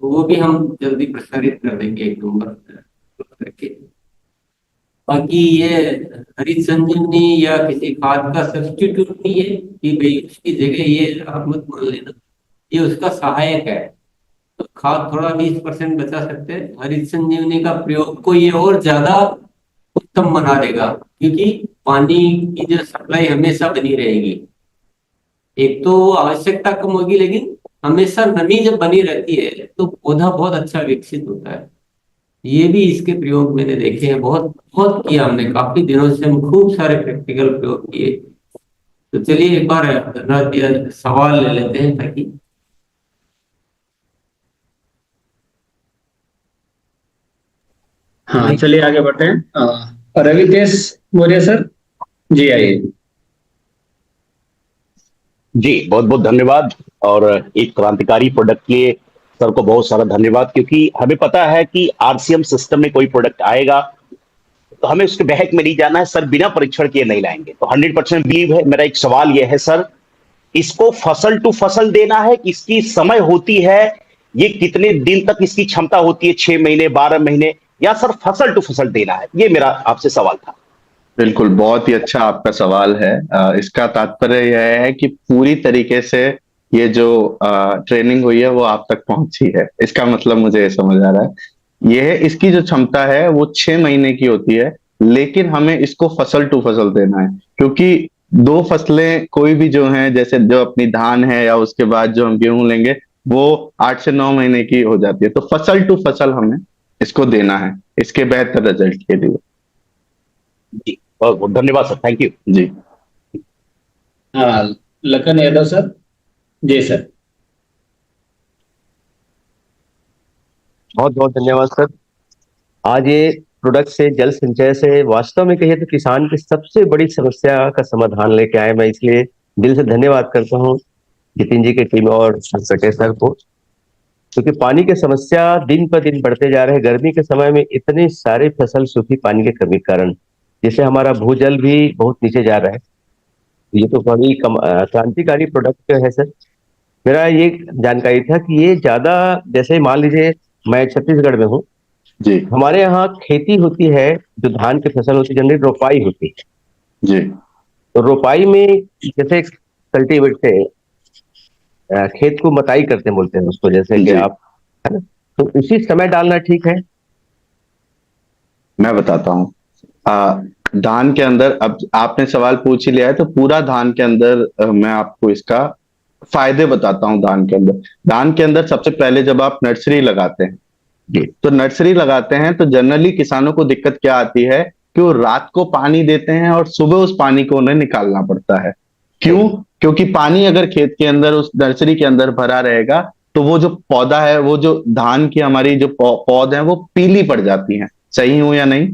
वो भी हम जल्दी प्रसारित कर देंगे एक नंबर करके। बाकी ये हरित संजीवनी या किसी खाद का सब्स्टिट्यूट नहीं है कि भाई उसकी जगह, ये आप मत मान लेना, ये उसका सहायक है। तो खाद थोड़ा 20% बचा सकते हैं, हरित संजीवनी का प्रयोग को ये और ज्यादा उत्तम बना देगा, क्योंकि पानी की जो सप्लाई हमेशा बनी रहेगी। एक तो आवश्यकता कम होगी, लेकिन हमेशा नमी जब बनी रहती है तो पौधा बहुत अच्छा विकसित होता है। ये भी इसके प्रयोग मैंने देखे हैं, बहुत बहुत किया हमने, काफी दिनों से हम खूब सारे प्रैक्टिकल प्रयोग किए। तो चलिए एक बार धन्यवाद दिया, सवाल ले लेते हैं ताकि। हाँ, चलिए आगे बढ़ते हैं। रवितेश मौर्य सर, जी आइए। जी बहुत बहुत धन्यवाद। और एक क्रांतिकारी प्रोडक्ट के लिए सर को बहुत सारा धन्यवाद, क्योंकि हमें पता है कि आरसीएम सिस्टम में कोई प्रोडक्ट आएगा तो हमें उसके बहक में नहीं जाना है सर, बिना परीक्षण किए नहीं लाएंगे। तो 100% बिलीव है। मेरा एक सवाल यह है सर, इसको फसल टू फसल देना है कि इसकी समय होती है, ये कितने दिन तक इसकी क्षमता होती है, 6 महीने 12 महीने, या सर फसल टू फसल देना है? ये मेरा आपसे सवाल था। बिल्कुल, बहुत ही अच्छा आपका सवाल है। इसका तात्पर्य यह है कि पूरी तरीके से ये जो ट्रेनिंग हुई है वो आप तक पहुंची है, इसका मतलब मुझे ये समझ आ रहा है। यह इसकी जो क्षमता है वो 6 महीने की होती है, लेकिन हमें इसको फसल टू फसल देना है, क्योंकि दो फसलें कोई भी जो हैं, जैसे जो अपनी धान है या उसके बाद जो हम गेहूं लेंगे, वो 8 से 9 महीने की हो जाती है। तो फसल टू फसल हमें इसको देना है, इसके बेहतर रिजल्ट के लिए। जी बहुत बहुत धन्यवाद सर, थैंक यू। जी, हाँ, लखन यादव सर, जी सर। बहुत बहुत धन्यवाद सर। आज ये प्रोडक्ट से, जल संचय से वास्तव में कहिए तो किसान की सबसे बड़ी समस्या का समाधान लेके आए। मैं इसलिए दिल से धन्यवाद करता हूँ जितिन जी की टीम और कटे सर को, क्योंकि पानी की समस्या दिन पर दिन बढ़ते जा रहे हैं। गर्मी के समय में इतने सारे फसल सूखी पानी के कमी के कारण, जिससे हमारा भूजल भी बहुत नीचे जा रहा है। ये तो बड़ी क्रांतिकारी प्रोडक्ट है सर। मेरा ये जानकारी था कि ये ज्यादा, जैसे मान लीजिए मैं छत्तीसगढ़ में हूँ, जी, हमारे यहाँ खेती होती है, जो धान की फसल होती है जनरली रोपाई होती है। जी, तो रोपाई में जैसे कल्टीवेट से खेत को मताई करते हैं, बोलते हैं उसको, जैसे कि जी। आप, है ना? तो उसी समय डालना ठीक है? मैं बताता हूँ। धान के अंदर, अब आपने सवाल पूछ ही लिया है तो पूरा धान के अंदर मैं आपको इसका फायदे बताता हूँ। धान के अंदर सबसे पहले जब आप नर्सरी लगाते हैं, जी तो नर्सरी लगाते हैं तो जनरली किसानों को दिक्कत क्या आती है कि वो रात को पानी देते हैं और सुबह उस पानी को उन्हें निकालना पड़ता है। क्यों? क्योंकि पानी अगर खेत के अंदर, उस नर्सरी के अंदर भरा रहेगा, तो वो जो पौधा है, वो जो धान की हमारी जो पौध है, वो पीली पड़ जाती हैं। सही हूं या नहीं?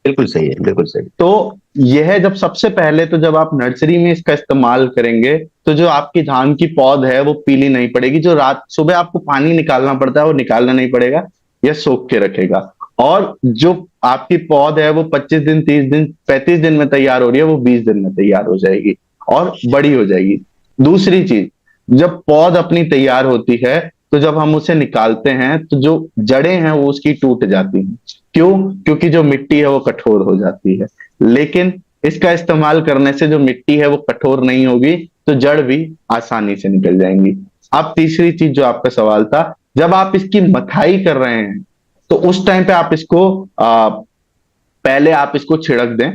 बिल्कुल सही है, बिल्कुल सही। तो यह जब सबसे पहले, तो जब आप नर्सरी में इसका इस्तेमाल करेंगे तो जो आपकी धान की पौध है वो पीली नहीं पड़ेगी। जो रात सुबह आपको पानी निकालना पड़ता है वो निकालना नहीं पड़ेगा, यह सोख के रखेगा। और जो आपकी पौध है वो 25 दिन, 30 दिन, 35 दिन में तैयार हो रही है, वो 20 दिन में तैयार हो जाएगी और बड़ी हो जाएगी। दूसरी चीज, जब पौध अपनी तैयार होती है तो जब हम उसे निकालते हैं तो जो जड़ें हैं वो उसकी टूट जाती हैं। क्यों? क्योंकि जो मिट्टी है वो कठोर हो जाती है। लेकिन इसका इस्तेमाल करने से जो मिट्टी है वो कठोर नहीं होगी, तो जड़ भी आसानी से निकल जाएंगी। अब तीसरी चीज जो आपका सवाल था, जब आप इसकी मथाई कर रहे हैं तो उस टाइम पे आप इसको पहले आप इसको छिड़क दें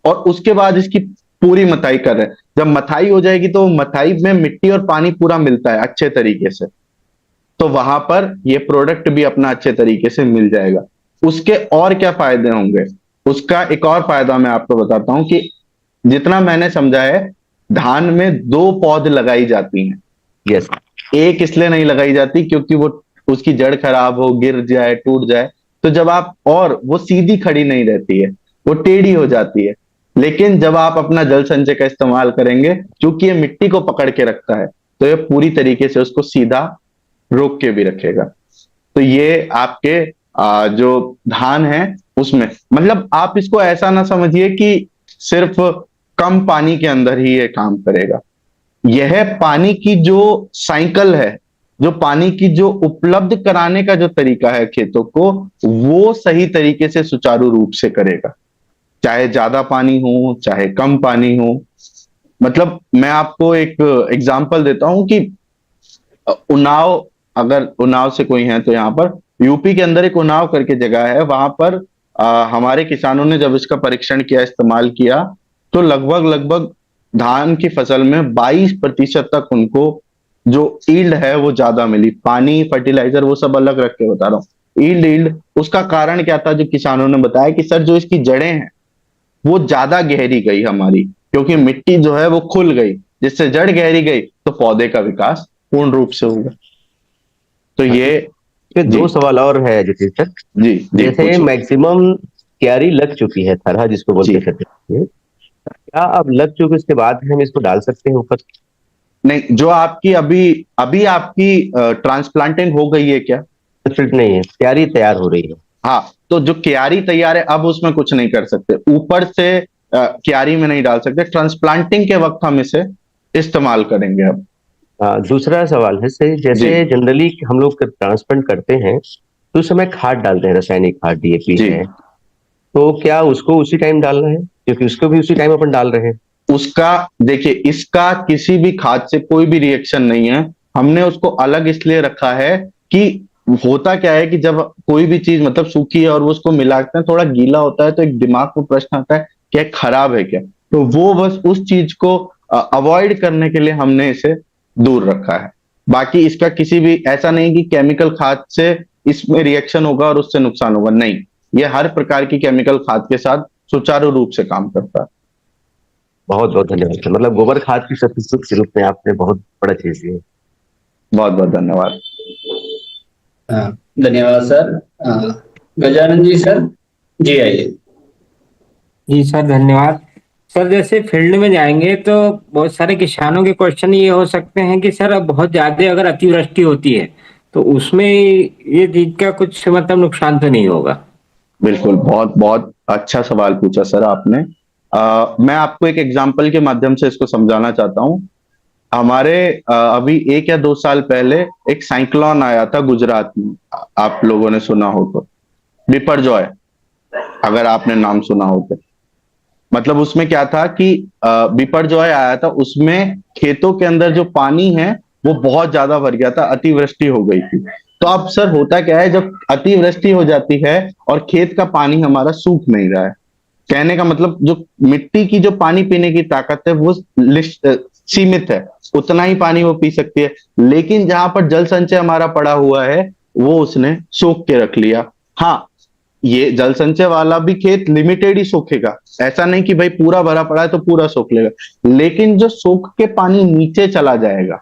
और उसके बाद इसकी पूरी मथाई कर रहे हैं। जब मथाई हो जाएगी तो मथाई में मिट्टी और पानी पूरा मिलता है अच्छे तरीके से, तो वहां पर ये प्रोडक्ट भी अपना अच्छे तरीके से मिल जाएगा। उसके और क्या फायदे होंगे? उसका एक और फायदा मैं आपको बताता हूं कि जितना मैंने समझा है, धान में 2 पौध लगाई जाती हैं। यस। एक इसलिए नहीं लगाई जाती क्योंकि वो उसकी जड़ खराब हो, गिर जाए, टूट जाए, तो जब आप, और वो सीधी खड़ी नहीं रहती है, वो टेढ़ी हो जाती है। लेकिन जब आप अपना जल संचय का इस्तेमाल करेंगे, क्योंकि ये मिट्टी को पकड़ के रखता है, तो ये पूरी तरीके से उसको सीधा रोक के भी रखेगा। तो ये आपके जो धान है उसमें, मतलब आप इसको ऐसा ना समझिए कि सिर्फ कम पानी के अंदर ही ये काम करेगा। यह पानी की जो साइकिल है, जो पानी की जो उपलब्ध कराने का जो तरीका है खेतों को, वो सही तरीके से सुचारू रूप से करेगा, चाहे ज्यादा पानी हो चाहे कम पानी हो। मतलब मैं आपको एक एग्जांपल देता हूं कि उन्नाव, अगर उन्नाव से कोई है तो यहाँ पर यूपी के अंदर एक उन्नाव करके जगह है, वहां पर हमारे किसानों ने जब इसका परीक्षण किया, इस्तेमाल किया, तो लगभग लगभग धान की फसल में 22% तक उनको जो ईल्ड है वो ज्यादा मिली। पानी, फर्टिलाइजर वो सब अलग रख के बता रहा हूँ, ईल्ड उसका कारण क्या था? जो किसानों ने बताया कि सर जो इसकी जड़ें हैं वो ज्यादा गहरी गई हमारी, क्योंकि मिट्टी जो है वो खुल गई, जिससे जड़ गहरी गई तो पौधे का विकास पूर्ण रूप से होगा। तो ये दो जी सवाल और है जतिन सर। जी जी जैसे पूछिए। मैक्सिमम क्यारी लग चुकी है, थरहा जिसको बोलते जी। हैं, क्या अब लग चुके उसके बाद हम इसको डाल सकते हैं ऊपर? नहीं, जो आपकी अभी अभी आपकी ट्रांसप्लांटिंग हो गई है क्या? फिट नहीं है, क्यारी तैयार हो रही है। हाँ, तो जो क्यारी तैयार है अब उसमें कुछ नहीं कर सकते, ऊपर से क्यारी में नहीं डाल सकते। ट्रांसप्लांटिंग के वक्त हम इसे इस्तेमाल करेंगे अब। दूसरा सवाल है सर, जी जैसे जनरली हम लोग ट्रांसप्लांट करते हैं तो उस समय खाद डालते हैं, रासायनिक खाद, डीएपी जी। है, तो क्या उसको उसी टाइम डालना है? क्योंकि उसको भी उसी टाइम अपन डाल रहे हैं। उसका देखिए, इसका किसी भी खाद से कोई भी रिएक्शन नहीं है। हमने उसको अलग इसलिए रखा है कि होता क्या है कि जब कोई भी चीज मतलब सूखी है और वो उसको मिलाते हैं, थोड़ा गीला होता है, तो एक दिमाग में प्रश्न आता है क्या खराब है क्या, तो वो बस उस चीज को अवॉइड करने के लिए हमने इसे दूर रखा है। बाकी इसका किसी भी ऐसा नहीं कि केमिकल खाद से इसमें रिएक्शन होगा और उससे नुकसान होगा, नहीं, ये हर प्रकार की केमिकल खाद के साथ सुचारू रूप से काम करता है। बहुत बहुत धन्यवाद सर, मतलब गोबर खाद की सब्स्टिट्यूट के रूप में आपने बहुत बड़ा चीज दी है। बहुत बहुत धन्यवाद। धन्यवाद सर। गजानन जी सर, जी आइए। जी सर, धन्यवाद सर। जैसे फील्ड में जाएंगे तो बहुत सारे किसानों के क्वेश्चन ये हो सकते हैं कि सर अब बहुत ज्यादा अगर अतिवृष्टि होती है तो उसमें ये चीज का कुछ मतलब नुकसान तो नहीं होगा? बिल्कुल, बहुत बहुत अच्छा सवाल पूछा सर आपने। मैं आपको एक एग्जाम्पल के माध्यम से इसको समझाना चाहता हूँ। हमारे अभी 1 या 2 साल पहले एक साइक्लोन आया था गुजरात में, आप लोगों ने सुना हो तो, बिपरजॉय, अगर आपने नाम सुना हो तो। मतलब उसमें क्या था कि बिपरजॉय आया था, उसमें खेतों के अंदर जो पानी है वो बहुत ज्यादा भर गया था, अतिवृष्टि हो गई थी। तो अब सर होता क्या है, जब अतिवृष्टि हो जाती है और खेत का पानी हमारा सूख नहीं रहा है, कहने का मतलब जो मिट्टी की जो पानी पीने की ताकत है वो सीमित है, उतना ही पानी वो पी सकती है। लेकिन जहां पर जल संचय हमारा पड़ा हुआ है वो उसने सोख के रख लिया। हाँ, ये जल संचय वाला भी खेत लिमिटेड ही सोखेगा, ऐसा नहीं कि भाई पूरा भरा पड़ा है तो पूरा सोख लेगा, लेकिन जो सोख के पानी नीचे चला जाएगा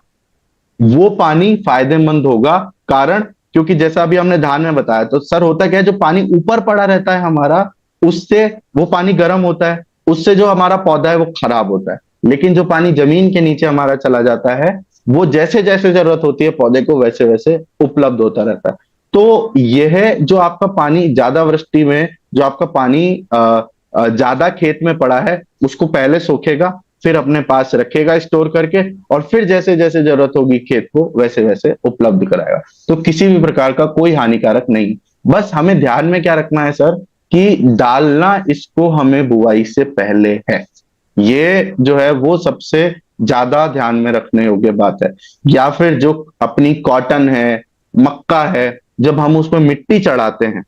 वो पानी फायदेमंद होगा। कारण, क्योंकि जैसा अभी हमने धान में बताया, तो सर होता क्या है, जो पानी ऊपर पड़ा रहता है हमारा, उससे वो पानी गर्म होता है, उससे जो हमारा पौधा है वो खराब होता है। लेकिन जो पानी जमीन के नीचे हमारा चला जाता है वो जैसे जैसे जरूरत होती है पौधे को वैसे वैसे उपलब्ध होता रहता है। तो यह जो आपका पानी ज्यादा वृष्टि में जो आपका पानी ज्यादा खेत में पड़ा है उसको पहले सोखेगा, फिर अपने पास रखेगा स्टोर करके, और फिर जैसे जैसे जरूरत होगी खेत को वैसे वैसे उपलब्ध कराएगा। तो किसी भी प्रकार का कोई हानिकारक नहीं। बस हमें ध्यान में क्या रखना है सर, कि डालना इसको हमें बुआई से पहले है। ये जो है वो सबसे ज्यादा ध्यान में रखने योग्य बात है। या फिर जो अपनी कॉटन है, मक्का है, जब हम उसमें मिट्टी चढ़ाते हैं,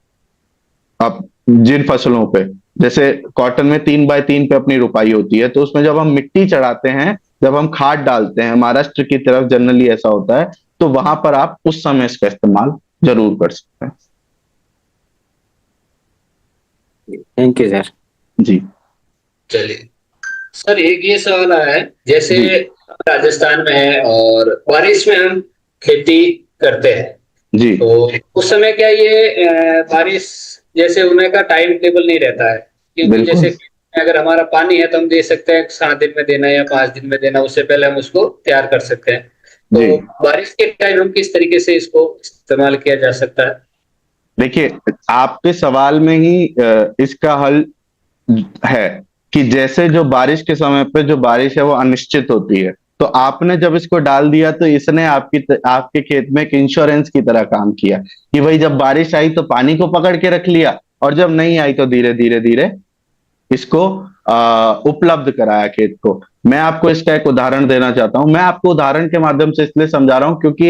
अब जिन फसलों पे, जैसे कॉटन में 3x3 पे अपनी रुपाई होती है, तो उसमें जब हम मिट्टी चढ़ाते हैं, जब हम खाद डालते हैं, महाराष्ट्र की तरफ जनरली ऐसा होता है, तो वहां पर आप उस समय इसका इस्तेमाल जरूर कर सकते हैं। Thank you sir. जी चलिए सर, एक ये सवाल आया है, जैसे जी। राजस्थान में है और बारिश में हम खेती करते हैं, जी तो उस समय क्या ये बारिश जैसे होने का टाइम टेबल नहीं रहता है? क्योंकि बिल्कुल। जैसे अगर हमारा पानी है तो हम दे सकते हैं 7 दिन में देना या 5 दिन में देना, उससे पहले हम उसको तैयार कर सकते हैं। जी तो बारिश के टाइम हम किस तरीके से इसको इस्तेमाल किया जा सकता है? देखिए, आपके सवाल में ही इसका हल है कि जैसे जो बारिश के समय पे जो बारिश है वो अनिश्चित होती है, तो आपने जब इसको डाल दिया तो इसने आपके खेत में एक इंश्योरेंस की तरह काम किया कि भाई जब बारिश आई तो पानी को पकड़ के रख लिया, और जब नहीं आई तो धीरे धीरे धीरे इसको उपलब्ध कराया खेत को। मैं आपको इसका एक उदाहरण देना चाहता हूं। मैं आपको उदाहरण के माध्यम से इसलिए समझा रहा हूं क्योंकि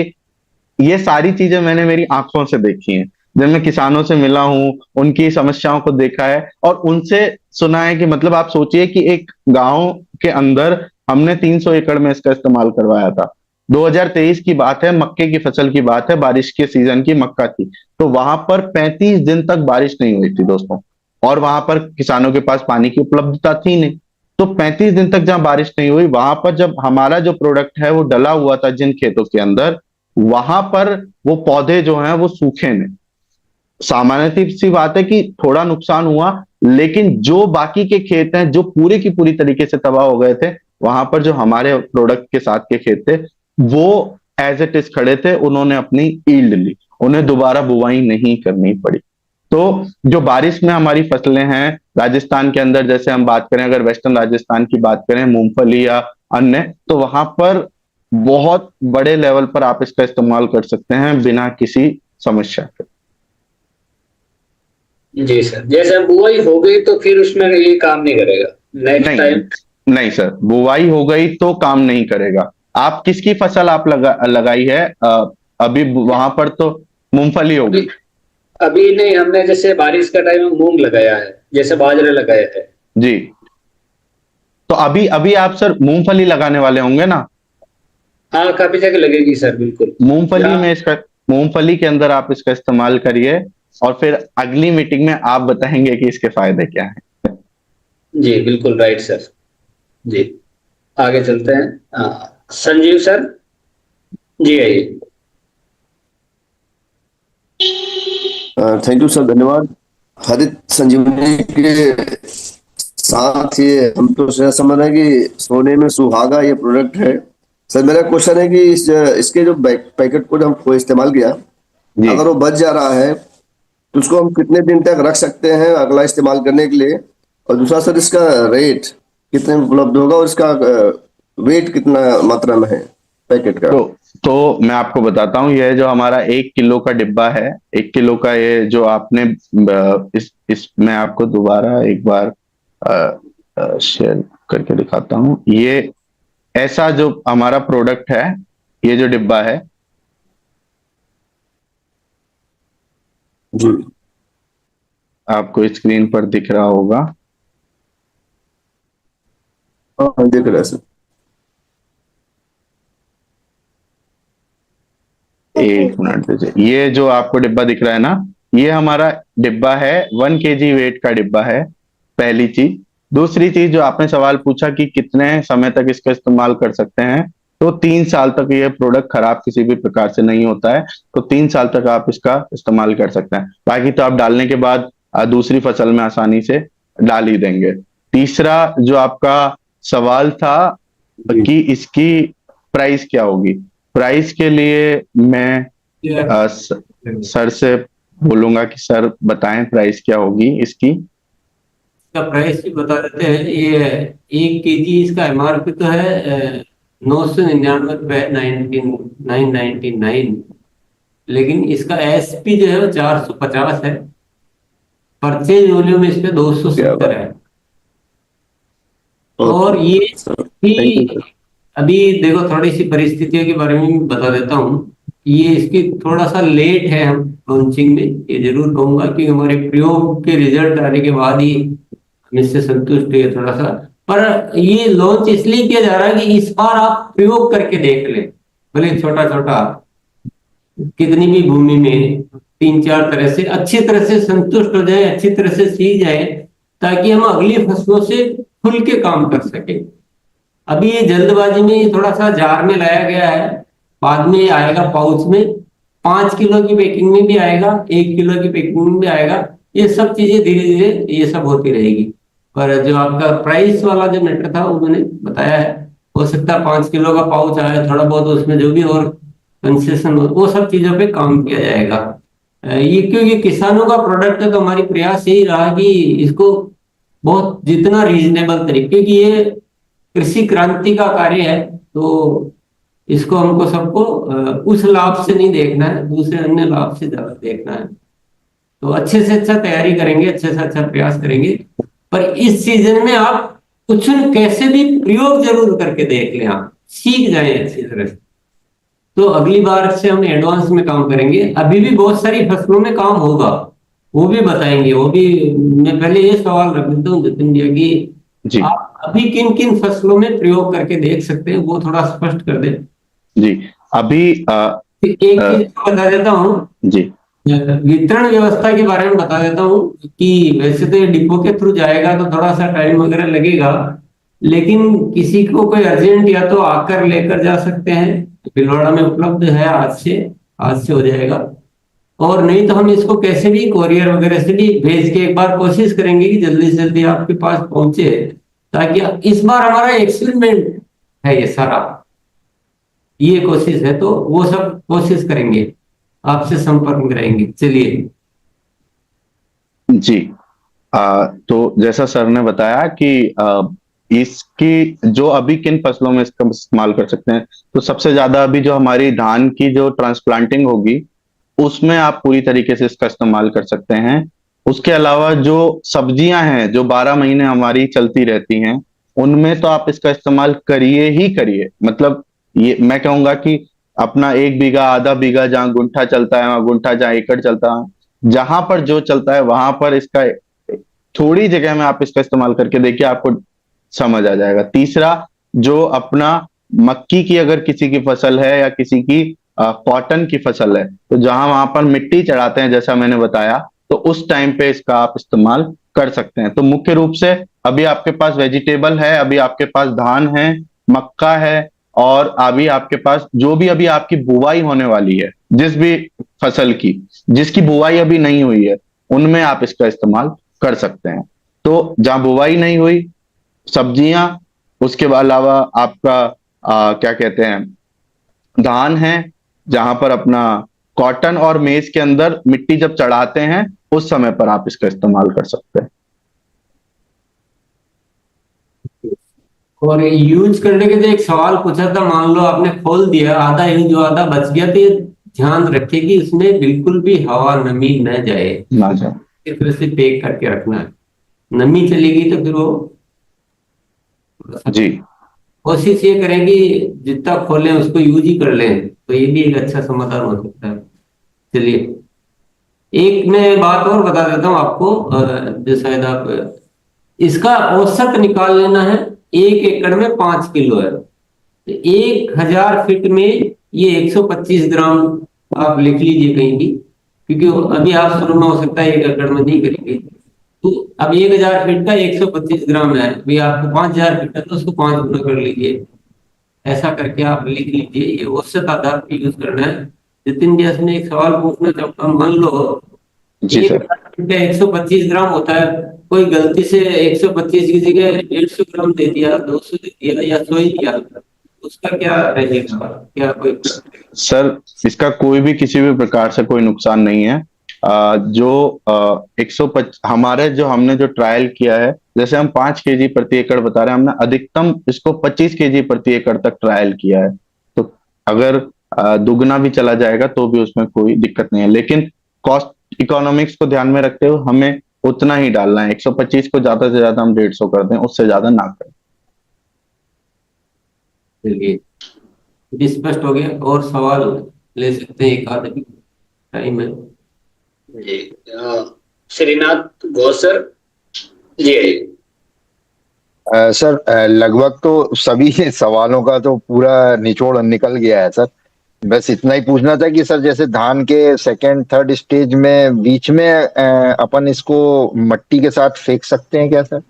ये सारी चीजें मैंने मेरी आंखों से देखी हैं। जब मैं किसानों से मिला हूं, उनकी समस्याओं को देखा है और उनसे सुना है कि मतलब आप सोचिए कि एक गांव के अंदर हमने 300 एकड़ में इसका इस्तेमाल करवाया था। 2023 की बात है, मक्के की फसल की बात है, बारिश के सीजन की मक्का की। तो वहां पर 35 दिन तक बारिश नहीं हुई थी दोस्तों, और वहां पर किसानों के पास पानी की उपलब्धता थी नहीं। तो 35 दिन तक जहां बारिश नहीं हुई, वहां पर जब हमारा जो प्रोडक्ट है वो डला हुआ था जिन खेतों के अंदर, वहां पर वो पौधे जो हैं वो सूखे नहीं। सामान्य सी बात है कि थोड़ा नुकसान हुआ, लेकिन जो बाकी के खेत हैं जो पूरी की पूरी तरीके से तबाह हो गए थे, वहां पर जो हमारे प्रोडक्ट के साथ के खेत थे वो एज इट इज खड़े थे, उन्होंने अपनी ईल्ड ली, उन्हें दोबारा बुवाई नहीं करनी पड़ी। तो जो बारिश में हमारी फसलें हैं राजस्थान के अंदर, जैसे हम बात करें, अगर वेस्टर्न राजस्थान की बात करें, मूंगफली या अन्य, तो वहां पर बहुत बड़े लेवल पर आप इसका इस्तेमाल कर सकते हैं बिना किसी समस्या के। जी सर, जैसे बुआई हो गई तो फिर उसमें ये काम नहीं करेगा नेक्स्ट टाइम? नहीं सर, बुवाई हो गई तो काम नहीं करेगा। आप किसकी फसल आप लगाई है अभी वहां पर? तो मूंगफली होगी। अभी नहीं, हमने जैसे बारिश का टाइम में मूंग लगाया है, जैसे बाजरे लगाए हैं। जी, तो अभी अभी आप सर मूंगफली लगाने वाले होंगे ना? हाँ, काफी जगह लगेगी सर, बिल्कुल। मूंगफली के अंदर आप इसका इस्तेमाल करिए, और फिर अगली मीटिंग में आप बताएंगे कि इसके फायदे क्या हैं। जी बिल्कुल राइट सर। जी, आगे चलते हैं। संजीव सर, जी आइए। थैंक यू सर, धन्यवाद। हरित संजीवनी के साथ ये हम तो समझ रहे हैं कि सोने में सुहागा ये प्रोडक्ट है। सर मेरा क्वेश्चन है कि इसके जो पैकेट को जब हम इस्तेमाल किया, अगर वो बच जा रहा है तो उसको हम कितने दिन तक रख सकते हैं अगला इस्तेमाल करने के लिए? और दूसरा सर, इसका रेट कितने में उपलब्ध होगा और इसका वेट कितना मात्रा में है पैकेट का? तो मैं आपको बताता हूँ, यह जो हमारा 1 किलो का डिब्बा है, 1 किलो का, ये जो आपने मैं आपको दोबारा एक बार शेयर करके दिखाता हूँ। ये ऐसा जो हमारा प्रोडक्ट है, ये जो डिब्बा है जी, आपको स्क्रीन पर दिख रहा होगा। हाँ देख रहे हैं सर। एक मिनट दीजिए। ये जो आपको डिब्बा दिख रहा है ना, ये हमारा डिब्बा है, 1 kg वेट का डिब्बा है, पहली चीज। दूसरी चीज जो आपने सवाल पूछा कि कितने समय तक इसका इस्तेमाल कर सकते हैं, तो 3 साल तक ये प्रोडक्ट खराब किसी भी प्रकार से नहीं होता है। तो 3 साल तक आप इसका इस्तेमाल कर सकते हैं। बाकी तो आप डालने के बाद दूसरी फसल में आसानी से डाल ही देंगे। तीसरा जो आपका सवाल था कि इसकी प्राइस क्या होगी, प्राइस के लिए मैं सर से बोलूंगा कि सर बताएं प्राइस क्या होगी इसकी। इसका प्राइस भी बता देते हैं। ये 1 kg इसका एमआरपी तो है 999 999, लेकिन इसका एसपी जो है वो 450 है। परचेज वॉल्यूम इस पे 270 है। और ये भी अभी देखो, थोड़ी सी परिस्थितियों के बारे में भी बता देता हूँ। ये इसकी थोड़ा सा लेट है हम लॉन्चिंग में, ये जरूर कहूंगा, कि हमारे प्रयोग के रिजल्ट आने के बाद ही हम इससे संतुष्ट हुए थोड़ा सा। पर ये लॉन्च इसलिए किया जा रहा है कि इस बार आप प्रयोग करके देख लें, भले छोटा छोटा, कितनी भी भूमि में 3-4 तरह से अच्छी तरह से संतुष्ट हो जाए, अच्छी तरह से सीख जाए, ताकि हम अगली फसलों से खुल के काम कर सके। अभी ये जल्दबाजी में थोड़ा सा जार में लाया गया है, बाद में आएगा पाउच में, 5 किलो की पैकिंग में भी आएगा, 1 किलो की पैकिंग में भी आएगा। ये सब चीजें धीरे धीरे ये सब होती रहेगी। पर जो आपका प्राइस वाला जो मैटर था वो मैंने बताया है। हो सकता है 5 किलो का पाउच आए, थोड़ा बहुत उसमें जो भी और कंसेशन हो, वो सब चीजों पे काम किया जाएगा। ये क्योंकि किसानों का प्रोडक्ट है, तो हमारी प्रयास यही रहा कि इसको बहुत जितना रीजनेबल तरीके, क्योंकि ये कृषि क्रांति का कार्य है, तो इसको हमको सबको उस लाभ से नहीं देखना है, दूसरे अन्य लाभ से ज्यादा देखना है। तो अच्छे से अच्छा तैयारी करेंगे, अच्छे से अच्छा प्रयास करेंगे। पर इस सीजन में आप कुछ कैसे भी प्रयोग जरूर करके देख लें, आप सीख जाएं अच्छी तरह से, तो अगली बार से हम एडवांस में काम करेंगे। अभी भी बहुत सारी फसलों में काम होगा, वो भी बताएंगे। वो भी मैं पहले ये सवाल रख देता हूँ जतिन भैया की, जी आप अभी किन किन फसलों में प्रयोग करके देख सकते हैं, वो थोड़ा स्पष्ट कर दें। जी अभी एक चीज बता देता हूँ, जी वितरण व्यवस्था के बारे में बता देता हूँ कि वैसे तो ये डिपो के थ्रू जाएगा तो थोड़ा सा टाइम वगैरह लगेगा, लेकिन किसी को कोई अर्जेंट या तो आकर लेकर जा सकते हैं, भीलवाड़ा में उपलब्ध है, आज से हो जाएगा। और नहीं तो हम इसको कैसे भी कोरियर वगैरह से भी भेज के एक बार कोशिश करेंगे कि जल्दी से जल्दी आपके पास पहुंचे, ताकि इस बार हमारा एक्सपेरिमेंट है ये सारा, ये कोशिश है, तो वो सब कोशिश करेंगे, आपसे संपर्क में रहेंगे। चलिए जी तो जैसा सर ने बताया कि इसकी जो अभी किन फसलों में इसका इस्तेमाल कर सकते हैं, तो सबसे ज्यादा अभी जो हमारी धान की जो ट्रांसप्लांटिंग होगी उसमें आप पूरी तरीके से इसका इस्तेमाल कर सकते हैं। उसके अलावा जो सब्जियां हैं जो 12 महीने हमारी चलती रहती हैं, उनमें तो आप इसका इस्तेमाल करिए ही करिए। मतलब ये मैं कहूंगा कि अपना 1 बीघा, आधा बीघा, जहां गुंठा चलता है वहां गुंठा, जहां एकड़ चलता है, जहां पर जो चलता है वहां पर इसका थोड़ी जगह में आप इसका इस्तेमाल करके देखिए, आपको समझ आ जाएगा। तीसरा, जो अपना मक्की की अगर किसी की फसल है या किसी की कॉटन की फसल है, तो जहां वहां पर मिट्टी चढ़ाते हैं जैसा मैंने बताया, तो उस टाइम पे इसका आप इस्तेमाल कर सकते हैं। तो मुख्य रूप से अभी आपके पास वेजिटेबल है, अभी आपके पास धान है, मक्का है, और अभी आपके पास जो भी अभी आपकी बुवाई होने वाली है, जिस भी फसल की जिसकी बुवाई अभी नहीं हुई है, उनमें आप इसका इस्तेमाल कर सकते हैं। तो जहां बुवाई नहीं हुई, सब्जियां, उसके अलावा आपका क्या कहते हैं, धान है, जहां पर अपना कॉटन और मेज के अंदर मिट्टी जब चढ़ाते हैं उस समय पर आप इसका इस्तेमाल कर सकते हैं। और यूज करने के लिए एक सवाल पूछा था, मान लो आपने खोल दिया, आधा यूज हुआ, आधा बच गया, तो ये ध्यान रखे कि इसमें बिल्कुल भी हवा नमी न जाए, ना जाए, इस तरह से पैक करके रखना है। नमी चली गई तो फिर वो जी कोशिश ये करें कि जितना खोलें उसको यूज ही कर लें, तो ये भी एक अच्छा समाधान हो सकता है। चलिए एक मैं बात और बता देता हूँ आपको, जो शायद आप, इसका औसत निकाल लेना है। 1 एकड़ में 5 किलो है, तो 1000 फीट में ये 125 ग्राम आप लिख लीजिए कहीं भी, क्योंकि अभी आप शुरू में हो सकता है 1 एकड़ में नहीं करेंगे। तो अब 1000 फीट का 125 ग्राम है, भाई आपको 5000 फीट है तो उसको 5 गुना कर लीजिए, ऐसा करके आप लिख लीजिए। ये औसत आधार पर यूज करना है। जितिन जी ने एक सवाल पूछना चाहता, मान लो जी सर, 125 ग्राम होता है, कोई गलती से 125 की जगह 150 ग्राम दे दिया, 200 दे दिया, या 100 ही दिया, उसका क्या रहेगा, क्या कोई? सर इसका कोई भी किसी भी प्रकार से कोई नुकसान नहीं है। जो 125 हमारे जो हमने जो ट्रायल किया है, जैसे हम 5 kg प्रति एकड़ बता रहे हैं, हमने अधिकतम इसको 25 kg प्रति एकड़ तक ट्रायल किया है। तो अगर दुगना भी चला जाएगा तो भी उसमें कोई दिक्कत नहीं है, लेकिन कॉस्ट इकोनॉमिक्स को ध्यान में रखते हुए हमें उतना ही डालना है। 125 को ज्यादा से ज्यादा हम 150 कर दें, उससे ज्यादा ना करें। चलिए, भी स्पष्ट हो गया। और सवाल ले सकते हैं, एक आध टाइम है। जी श्रीनाथ घोष सर जी। सर लगभग तो सभी सवालों का तो पूरा निचोड़ निकल गया है सर। बस इतना ही पूछना था कि सर जैसे धान के सेकंड थर्ड स्टेज में बीच में अपन इसको मट्टी के साथ फेंक सकते हैं क्या सर?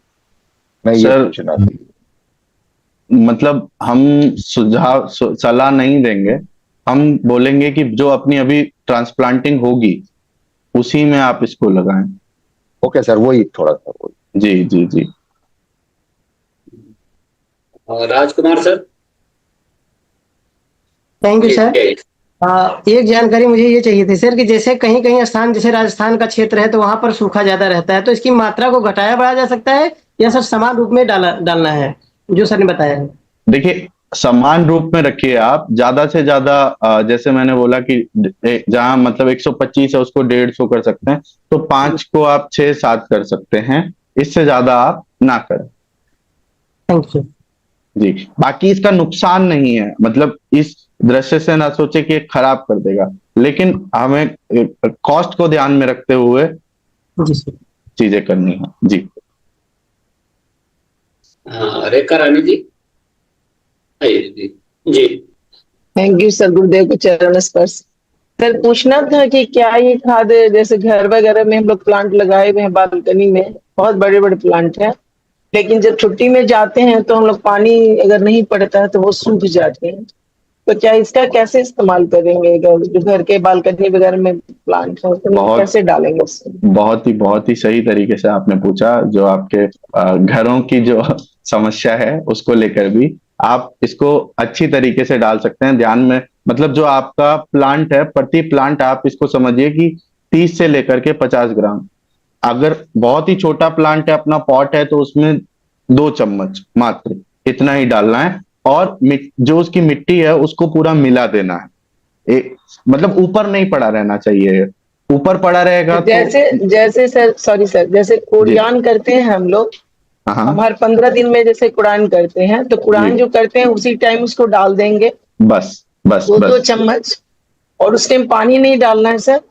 मैं ये सर, पूछना था। मतलब हम सुझाव सलाह नहीं देंगे, हम बोलेंगे कि जो अपनी अभी ट्रांसप्लांटिंग होगी उसी में आप इसको लगाएं। ओके सर, वही थोड़ा सा वही। जी जी जी। और Rajkumar sir. Thank you sir. जी, एक जानकारी मुझे ये चाहिए थी सर कि जैसे कहीं कहीं स्थान जैसे राजस्थान का क्षेत्र है तो वहां पर सूखा ज्यादा रहता है, तो इसकी मात्रा को घटाया बढ़ाया जा सकता है या सर समान रूप में डालना है जो सर ने बताया है? देखिए, समान रूप में रखिए आप। ज्यादा से ज्यादा जैसे मैंने बोला कि जहां मतलब 125 है उसको 150 कर सकते हैं, तो 5 को आप 6-7 कर सकते हैं, इससे ज्यादा आप ना करें। Thank you. जी, बाकी इसका नुकसान नहीं है, मतलब इस दृश्य से ना सोचे कि ये खराब कर देगा, लेकिन हमें कॉस्ट को ध्यान में रखते हुए जी सर। चीजें करनी है। जी रेखा रानी जी। आइए जी जी। थैंक यू सर, गुरुदेव को चरण स्पर्श। सर पूछना था कि क्या ये खाद जैसे घर वगैरह में हम लोग प्लांट लगाए हुए हैं, बालकनी में बहुत बड़े बड़े प्लांट हैं, लेकिन जब छुट्टी में जाते हैं तो हम लोग पानी अगर नहीं पड़ता है तो वो सूख जाते हैं, तो क्या इसका कैसे इस्तेमाल करेंगे? जो घर के बालकनी वगैरह में प्लांट है उसमें कैसे डालेंगे उसको? बहुत ही सही तरीके से आपने पूछा। जो आपके घरों की जो समस्या है उसको लेकर भी आप इसको अच्छी तरीके से डाल सकते हैं। ध्यान में मतलब जो आपका प्लांट है, प्रति प्लांट आप इसको समझिए कि 30 से लेकर के 50 ग्राम। अगर बहुत ही छोटा प्लांट है, अपना पॉट है, तो उसमें 2 चम्मच मात्र इतना ही डालना है। और जो उसकी मिट्टी है उसको पूरा मिला देना है। मतलब ऊपर नहीं पड़ा रहना चाहिए, ऊपर पड़ा रहेगा जैसे सर, सॉरी सर, जैसे कुड़ान करते हैं हम लोग, हम हर 15 दिन में जैसे कुड़ान करते हैं, तो कुड़ान जो करते हैं उसी टाइम उसको डाल देंगे बस 2 चम्मच, और उस टाइम पानी नहीं डालना है सर?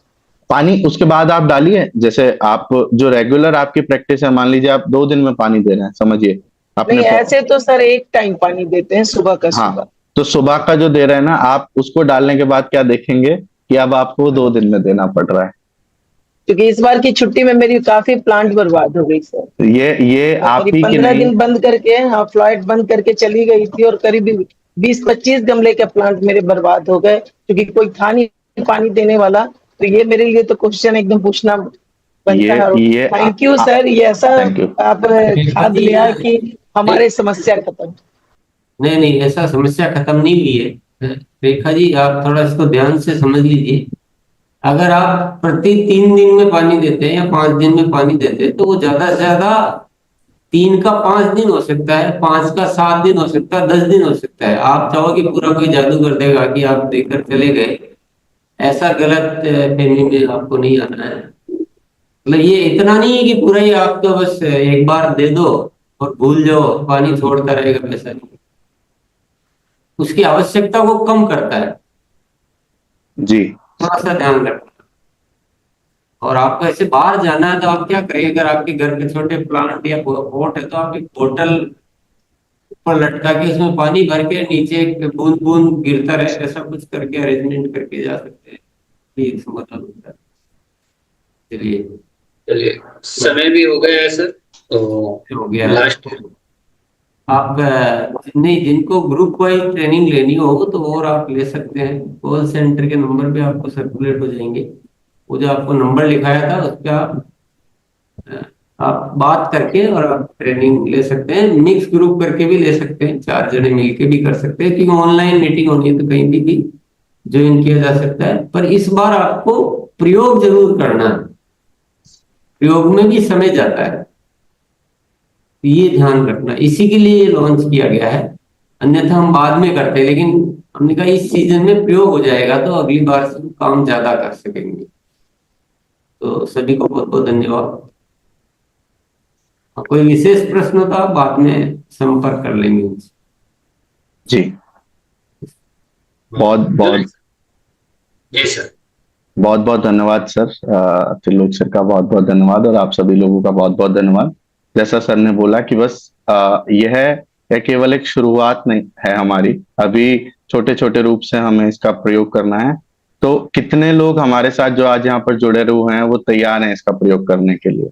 पानी उसके बाद आप डालिए। जैसे आप जो रेगुलर आपकी प्रैक्टिस है, मान लीजिए आप 2 दिन में पानी दे रहे हैं, समझिए नहीं, ऐसे तो सर एक टाइम पानी देते हैं सुबह का। सुबह तो सुबह का जो दे रहे हैं ना आप, उसको डालने के बाद क्या देखेंगे कि अब आपको 2 दिन में देना पड़ रहा है। क्योंकि इस बार की छुट्टी में मेरी काफी प्लांट बर्बाद हो गई सर। ये आप ही की 15 नहीं, दिन बंद करके, हाँ, फ्लाइट बंद करके चली गई थी, और करीब 20-25 गमले के प्लांट मेरे बर्बाद हो गए, क्योंकि कोई था नहीं पानी देने वाला। तो ये मेरे लिए तो क्वेश्चन एकदम पूछना बनता है। थैंक यू सर, ये ऐसा आप खाद लिया कि हमारे समस्या खत्म। नहीं नहीं, ऐसा समस्या खत्म नहीं हुई है रेखा जी, आप थोड़ा इसको ध्यान से समझ लीजिए। अगर आप प्रति 3 दिन में पानी देते हैं या 5 दिन में पानी देते हैं, तो वो ज्यादा से ज्यादा 3 का 5 दिन हो सकता है, 5 का 7 दिन हो सकता है, 10 दिन हो सकता है। आप चाहो कि पूरा कोई जादू कर देगा कि आप देकर चले गए, ऐसा गलत फहमी में आपको नहीं आना है। मतलब ये इतना नहीं है कि पूरा ही आपको बस एक बार दे दो और भूल जाओ, पानी छोड़ता रहेगा, वैसा नहीं। उसकी आवश्यकता को कम करता है जी, थोड़ा सा ध्यान रखना। और आपको ऐसे बाहर जाना है तो आप क्या करें, अगर आपके घर के छोटे प्लांट या पॉट है तो आप एक बोतल ऊपर लटका के उसमें पानी भर के नीचे बूंद बूंद गिरता रहे, ऐसा कुछ करके अरेंजमेंट करके जा सकते हैं, ये समाधान होता है। चलिए, समय भी हो गया है सर, तो हो गया लास्ट। आप नहीं, जिनको ग्रुप वाइज ट्रेनिंग लेनी हो तो और आप ले सकते हैं। कॉल सेंटर के नंबर पे आपको सर्कुलेट हो जाएंगे, वो जो आपको नंबर लिखाया था उस पर आप आप बात करके और आप ट्रेनिंग ले सकते हैं, मिक्स ग्रुप करके भी ले सकते हैं, 4 जने मिलके भी कर सकते हैं, क्योंकि ऑनलाइन मीटिंग होनी है तो कहीं भी ज्वाइन किया जा सकता है। पर इस बार आपको प्रयोग जरूर करना है, प्रयोग में भी समय जाता है, तो ये ध्यान रखना, इसी के लिए लॉन्च किया गया है। अन्यथा हम बाद में करते हैं, लेकिन हमने कहा इस सीजन में प्रयोग हो जाएगा तो अगली बार से काम ज्यादा कर सकेंगे। तो सभी को बहुत बहुत धन्यवाद। कोई विशेष प्रश्न था बाद में संपर्क कर लेंगे उनसे। जी, बहुत बहुत जी सर, बहुत बहुत धन्यवाद सर। त्रिलोक सर का बहुत बहुत धन्यवाद और आप सभी लोगों का बहुत बहुत धन्यवाद। जैसा सर ने बोला कि बस यह केवल एक शुरुआत नहीं है हमारी, अभी छोटे छोटे रूप से हमें इसका प्रयोग करना है। तो कितने लोग हमारे साथ जो आज यहाँ पर जुड़े हुए हैं वो तैयार हैं इसका प्रयोग करने के लिए?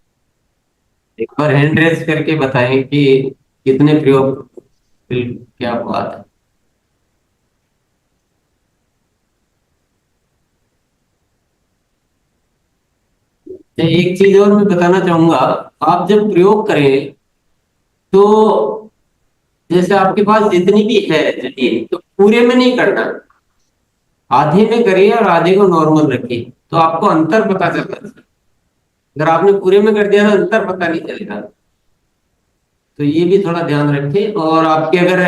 एक बार हैंड रेज करके बताएं कि कितने प्रयोग, क्या बात है। एक चीज और मैं बताना चाहूंगा, आप जब प्रयोग करें तो जैसे आपके पास जितनी भी है जमीन, तो पूरे में नहीं करना, आधे में करिए और आधे को नॉर्मल रखिए, तो आपको अंतर पता चलता है। अगर आपने पूरे में कर दिया तो अंतर पता नहीं चलेगा, तो ये भी थोड़ा ध्यान रखें। और आपके अगर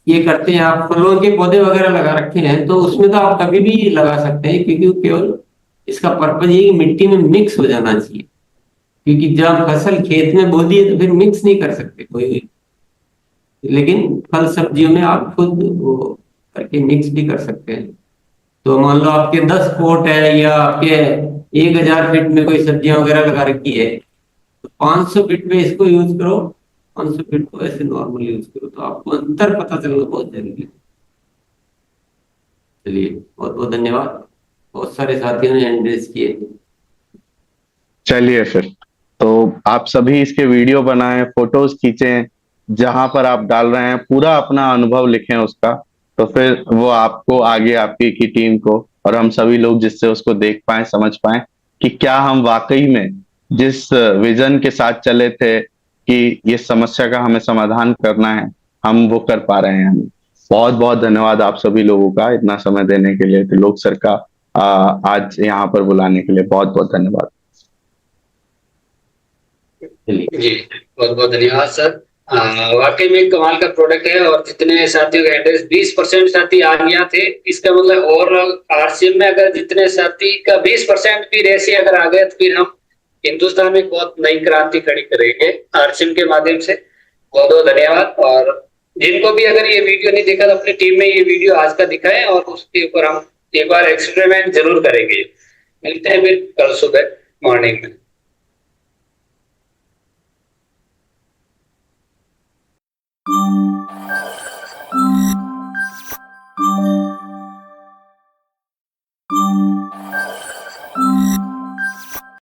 ये करते हैं, आप फलों के पौधे वगैरह लगा रखे हैं, तो उसमें तो आप कभी भी लगा सकते हैं, क्योंकि केवल इसका पर्पज ये कि मिट्टी में मिक्स हो जाना चाहिए, क्योंकि जब फसल खेत में बो दी है तो फिर मिक्स नहीं कर सकते कोई, लेकिन फल सब्जियों में आप खुद वो करके मिक्स भी कर सकते हैं। तो मान लो आपके 10 फुट है या आपके 1000 फीट में कोई सब्जियां वगैरह लगा रखी है, तो 500 फीट में इसको यूज करो, 500 फीट को ऐसे नॉर्मल यूज करो, तो आपको अंतर पता चलना बहुत जरूरी है। चलिए, बहुत बहुत धन्यवाद। बहुत सारे साथियों ने हैंड रेज किए। चलिए फिर, तो आप सभी इसके वीडियो बनाएं, फोटोज खींचें, जहां पर आप डाल रहे हैं पूरा अपना अनुभव लिखें उसका, तो फिर वो आपको आगे आपकी की टीम को और हम सभी लोग जिससे उसको देख पाए, समझ पाए कि क्या हम वाकई में जिस विजन के साथ चले थे कि ये समस्या का हमें समाधान करना है, हम वो कर पा रहे हैं। बहुत बहुत धन्यवाद आप सभी लोगों का इतना समय देने के लिए। त्रिलोक सर का आज यहाँ पर बुलाने के लिए बहुत बहुत धन्यवाद। जी बहुत बहुत धन्यवाद सर। वाकई में कमाल का प्रोडक्ट है, और जितने साथियों का एड्रेस 20% साथी आ गया थे, इसका मतलब और आरसीएम में अगर जितने साथी का 20% भी रेसी अगर आ गए तो फिर हम हिंदुस्तान में बहुत नई क्रांति खड़ी करेंगे आरसीएम के माध्यम से। बहुत बहुत धन्यवाद। और जिनको भी अगर ये वीडियो नहीं देखा तो अपनी टीम में ये वीडियो आज का दिखाएं और उसके ऊपर हम एक बार एक्सपेरिमेंट जरूर करेंगे। मिलते हैं फिर कल सुबह मॉर्निंग में।